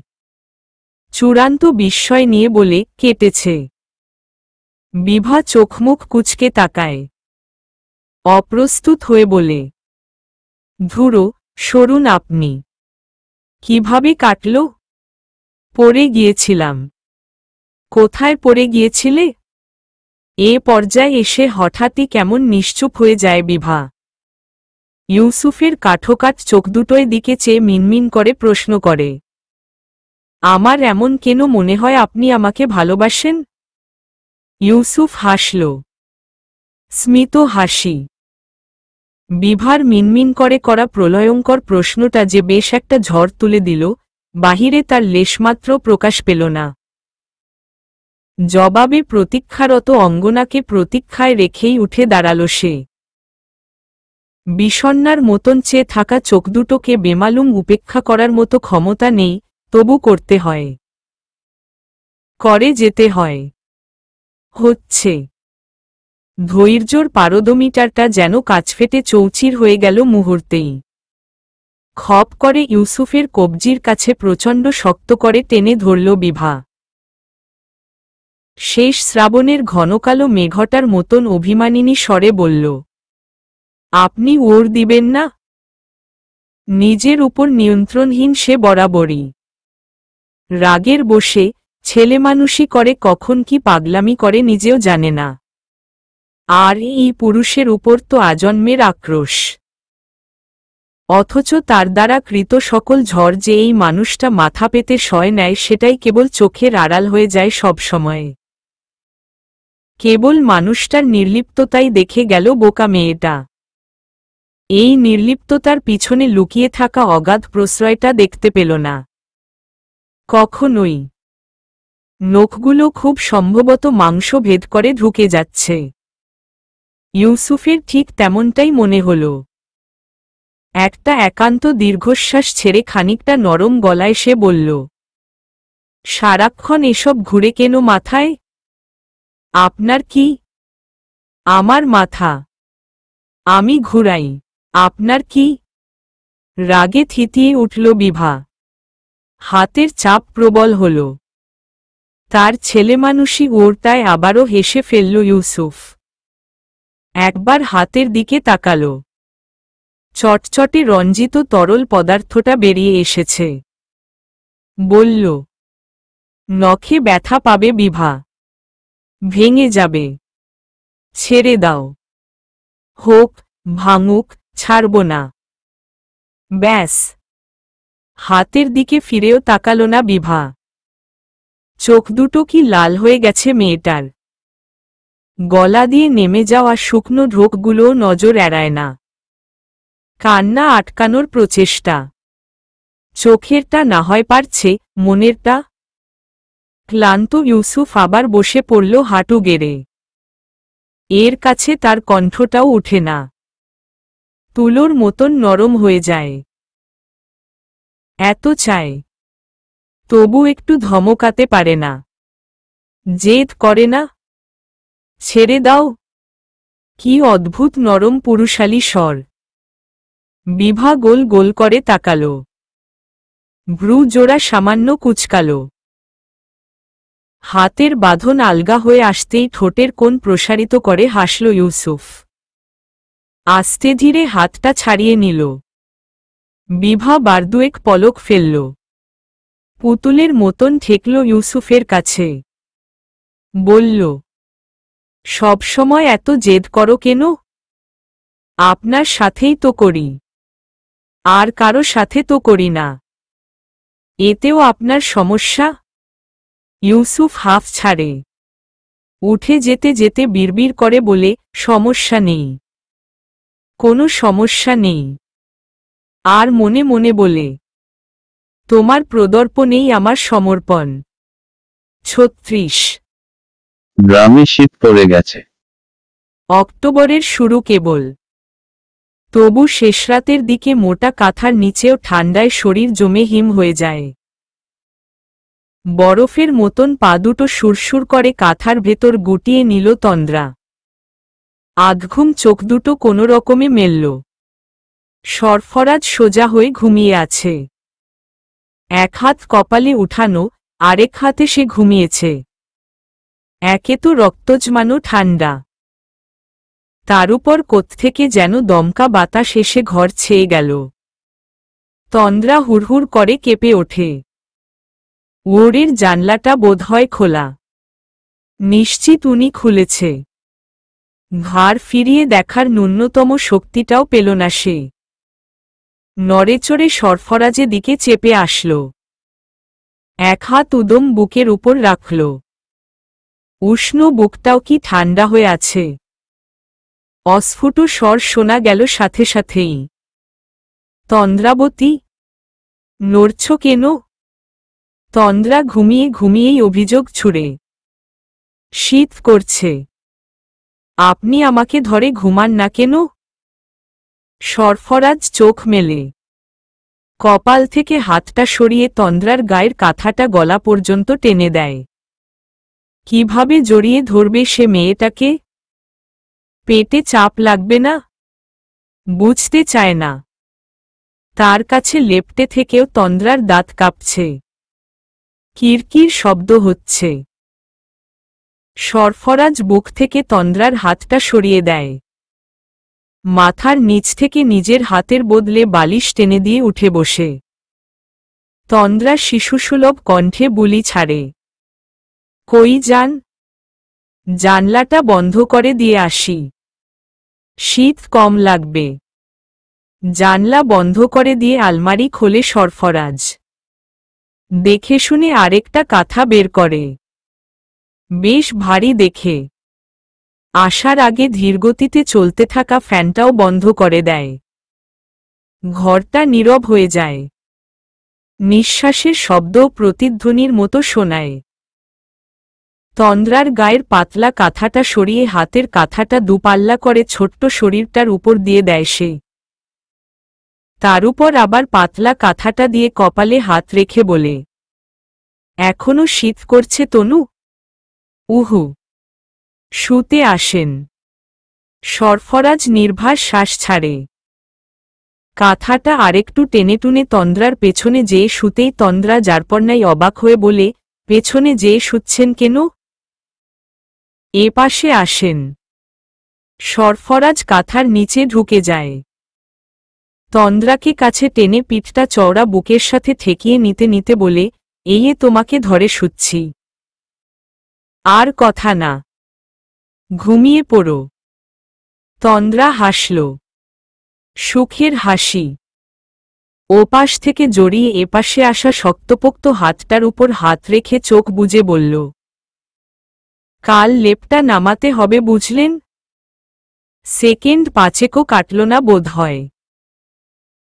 চূড়ান্ত বিস্ময় নিয়ে বলে, কেটেছে? বিভা চোখমুখ কুঁচকে তাকায়। অপ্রস্তুত হয়ে বলে, ধুরো, সরুন আপনি। কিভাবে কাটল? পড়ে গিয়েছিলাম। কোথায় পড়ে গিয়েছিলে? এ পর্যায়ে এসে হঠাৎই কেমন নিশ্চুপ হয়ে যায় বিভা। ইউসুফের কাঠোকাঠ চোখ দুটোয় দিকে চেয়ে মিনমিন করে প্রশ্ন করে, আমার এমন কেন মনে হয় আপনি আমাকে ভালোবাসেন? ইউসুফ হাসল, স্মিত হাসি। বিভার মিনমিন করে করা প্রলয়ঙ্কর প্রশ্নটা যে বেশ একটা ঝড় তুলে দিল, বাহিরে তার লেশমাত্র প্রকাশ পেল না। জবাবে প্রতীক্ষারত অঙ্গনাকে প্রতীক্ষায় রেখেই উঠে দাঁড়াল সে। বিষণ্ণার মতন চেয়ে থাকা চোখ দুটোকে বেমালুম উপেক্ষা করার মতো ক্ষমতা নেই, তবু করতে হয়। করে যেতে হয়। হচ্ছে। ধৈর্যর পারদমিটারটা যেন কাচফেটে চৌচির হয়ে গেল মুহূর্তেই। খপ করে ইউসুফের কবজির কাছে প্রচণ্ড শক্ত করে টেনে ধরল বিভা। শেষ শ্রাবণের ঘনকালো মেঘটার মতন অভিমানিনী স্বরে বলল, আপনি ওর দিবেন না? নিজের উপর নিয়ন্ত্রণহীন সে বরাবরই। রাগের বসে ছেলেমানুষি করে কখন কি পাগলামি করে নিজেও জানে না। আর এই পুরুষের উপর তো আজন্মের আক্রোশ। অথচ তার দ্বারা কৃত সকল ঝড় যে এই মানুষটা মাথা পেতে সয় নেয় সেটাই কেবল চোখের আড়াল হয়ে যায় সবসময়। কেবল মানুষটার নির্লিপ্ততাই দেখে গেল বোকা মেয়েটা। এই নির্লিপ্ততার পিছনে লুকিয়ে থাকা অগাধ প্রশ্রয়টা দেখতে পেল না কখনোই। নখগুলো খুব সম্ভবত মাংস ভেদ করে ঢুকে যাচ্ছে। ইউসুফের ঠিক তেমনটাই মনে হল। একটা একান্ত দীর্ঘশ্বাস ছেড়ে খানিকটা নরম গলায় সে বলল, সারাক্ষণ এসব ঘুরে কেন মাথায়? আপনার কি? আমার মাথা আমি ঘুরাই, আপনার কি? রাগে থিতিয়ে উঠল বিভা। হাতের চাপ প্রবল হল। তার ছেলেমানুষি ওরতায় আবারও হেসে ফেলল ইউসুফ। একবার হাতের দিকে তাকাল। চটচটে রঞ্জিত তরল পদার্থটা বেরিয়ে এসেছে। বলল, নখে ব্যথা পাবে বিভা, ভেঙে যাবে, ছেড়ে দাও। হোক, ভাঙুক, ছাড়ব না। ব্যাস। হাতের দিকে ফিরেও তাকাল না বিভা। চোখ দুটো কি লাল হয়ে গেছে মেয়েটার। গলা দিয়ে নেমে যাওয়া শুকনো ঢোকগুলোও নজর এড়ায় না। কান্না আটকানোর প্রচেষ্টা। চোখেরটা না হয় পারছে, মনেরটা? ক্লান্ত ইউসুফ আবার বসে পড়ল হাঁটু গেড়ে। এর কাছে তার কণ্ঠটাও ওঠে না। তুলোর মতন নরম হয়ে যায়। এত চায়, তবু একটু ধমকাতে পারে না। জেদ করে না, ছেড়ে দাও। কি অদ্ভুত নরম পুরুষালী স্বর। বিভা গোল গোল করে তাকাল। ভ্রু জোড়া সামান্য কুচকাল। হাতের বাঁধন আলগা হয়ে আসতেই ঠোঁটের কোণ প্রসারিত করে হাসল ইউসুফ। আস্তে ধীরে হাতটা ছাড়িয়ে নিল। বিভা বারদুয়েক পলক ফেলল। পুতুলের মতন ঠেকল ইউসুফের কাছে। বলল, সবসময় এত জেদ করো কেন? আপনার সাথেই তো করি, আর কারো সাথে তো করি না। এতেও আপনার সমস্যা? ইউসুফ হাফ ছাড়ে। উঠে যেতে যেতে বিড়বিড় করে বলে, সমস্যা নেই, কোনো সমস্যা নেই। আর মনে মনে বলে, তোমার প্রদর্পণেই আমার সমর্পণ। 36। গ্রামে শীত পড়ে গেছে। অক্টোবরের শুরু কেবল। তবু শেষরাতের দিকে মোটা কাঁথার নিচেও ঠান্ডায় শরীর জমে হিম হয়ে যায়। বরফের মতন পা দুটো সুরসুর করে কাঁথার ভেতর গুটিয়ে নিল তন্দ্রা। আধঘুম চোখ দুটো কোনো রকমে মেলল। সরফরাজ সোজা হয়ে ঘুমিয়ে আছে। এক হাত কপালে উঠানো, আরেক হাতে সে ঘুমিয়েছে। একে তো রক্তজমানো ঠান্ডা, তার উপর কোত্থেকে যেন দমকা বাতাস এসে ঘর ছেয়ে গেল। তন্দ্রা হুড়হুড় করে কেঁপে ওঠে। ওড়ের জানলাটা বোধহয় খোলা। নিশ্চিত উনি খুলেছে। ঘাড় ফিরিয়ে দেখার ন্যূনতম শক্তিটাও পেল না সে। নড়েচড়ে সরফরাজে দিকে চেপে আসল। এক হাত উদম বুকের উপর রাখল। উষ্ণ বুকটাও কি ঠান্ডা হয়ে আছে। অস্ফুট স্বর শোনা গেল সাথে সাথেই। তন্দ্রাবতী, নড়ছ কেন? তন্দ্রা ঘুমিয়ে ঘুমিয়েই অভিযোগ ছুড়ে। শীত করছে, আপনি আমাকে ধরে ঘুমান না কেন? সরফরাজ চোখ মেলে। কপাল থেকে হাতটা সরিয়ে তন্দ্রার গায়ের কাঁথাটা গলা পর্যন্ত টেনে দেয়। কিভাবে জড়িয়ে ধরবে সে মেয়েটাকে? পেটে চাপ লাগবে না? বুঝতে চায় না। তার কাছে লেপ্টে থেকেও তন্দ্রার দাঁত কাঁপছে। কিরকির শব্দ হচ্ছে। সরফরাজ বুক থেকে তন্দ্রার হাতটা সরিয়ে দেয়। মাথার নিচ থেকে নিজের হাতের বদলে বালিশ টেনে দিয়ে উঠে বসে। তন্দ্রা শিশুসুলভ কণ্ঠে বুলি ছাড়ে, কই যান? জানলাটা বন্ধ করে দিয়ে আসি, শীত কম লাগবে। জানলা বন্ধ করে দিয়ে আলমারি খোলে সরফরাজ। দেখে শুনে আরেকটা কাঁথা বের করে। বেশ ভারী দেখে। আসার আগে ধীরগতিতে চলতে থাকা ফ্যানটাও বন্ধ করে দেয়। ঘরটা নীরব হয়ে যায়। নিঃশ্বাসের শব্দও প্রতিধ্বনির মতো শোনায়। তন্দ্রার গায়ের পাতলা কাঁথাটা সরিয়ে হাতের কাঁথাটা দুপাল্লা করে ছোট্ট শরীরটার উপর দিয়ে দেয় সে। তার উপর আবার পাতলা কাঁথাটা দিয়ে কপালে হাত রেখে বলে, এখনো শীত করছে তনু? উহু। শুতে আসেন। সরফরাজ নির্বাস শ্বাস ছাড়ে। কাঁথাটা আরেকটু টেনেটুনে তন্দ্রার পেছনে যেয়ে শুতেই তন্দ্রা যারপরনাই অবাক হয়ে বলে, পেছনে যেয়ে শুচ্ছেন কেন? এ পাশে আসেন। সরফরাজ কাঁথার নিচে ঢুকে যায়। তন্দ্রাকে কাছে টেনে পিঠটা চওড়া বুকের সাথে ঠেকিয়ে নিতে নিতে বলে, এই তোমাকে ধরে শুচ্ছি। আর কথা না, ঘুমিয়ে পড়ো। তন্দ্রা হাসল। সুখের হাসি। ওপাশ থেকে জড়িয়ে এপাশে আসা শক্তপোক্ত হাতটার উপর হাত রেখে চোখ বুজে বলল, কাল লেপটা নামাতে হবে বুঝলেন? সেকেন্ড পাঁচেকও কাটল না বোধ হয়।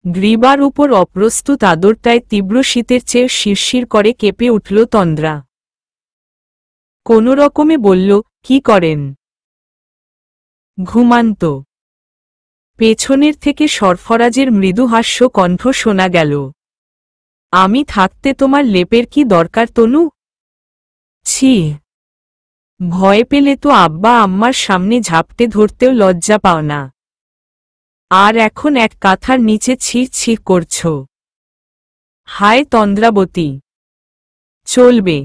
গ্রীবার উপর অপ্রস্তুত আদরটায় তীব্র শীতের চেয়ে শিরশির করে কেঁপে উঠল তন্দ্রা। কোনো রকমে বলল, কি করেন? ঘুমান্ত। পেছনের থেকে সরফরাজের মৃদুহাস্য কণ্ঠ শোনা গেল, আমি থাকতে তোমার লেপের কি দরকার তনু? ছি, ভয় পেলে তো আব্বা আম্মার সামনে ঝাপটে ধরতেও লজ্জা পাও না, আর এখন এক কাঁথার নিচে ছির ছির করছ। হায় তন্দ্রাবতী, চলবে।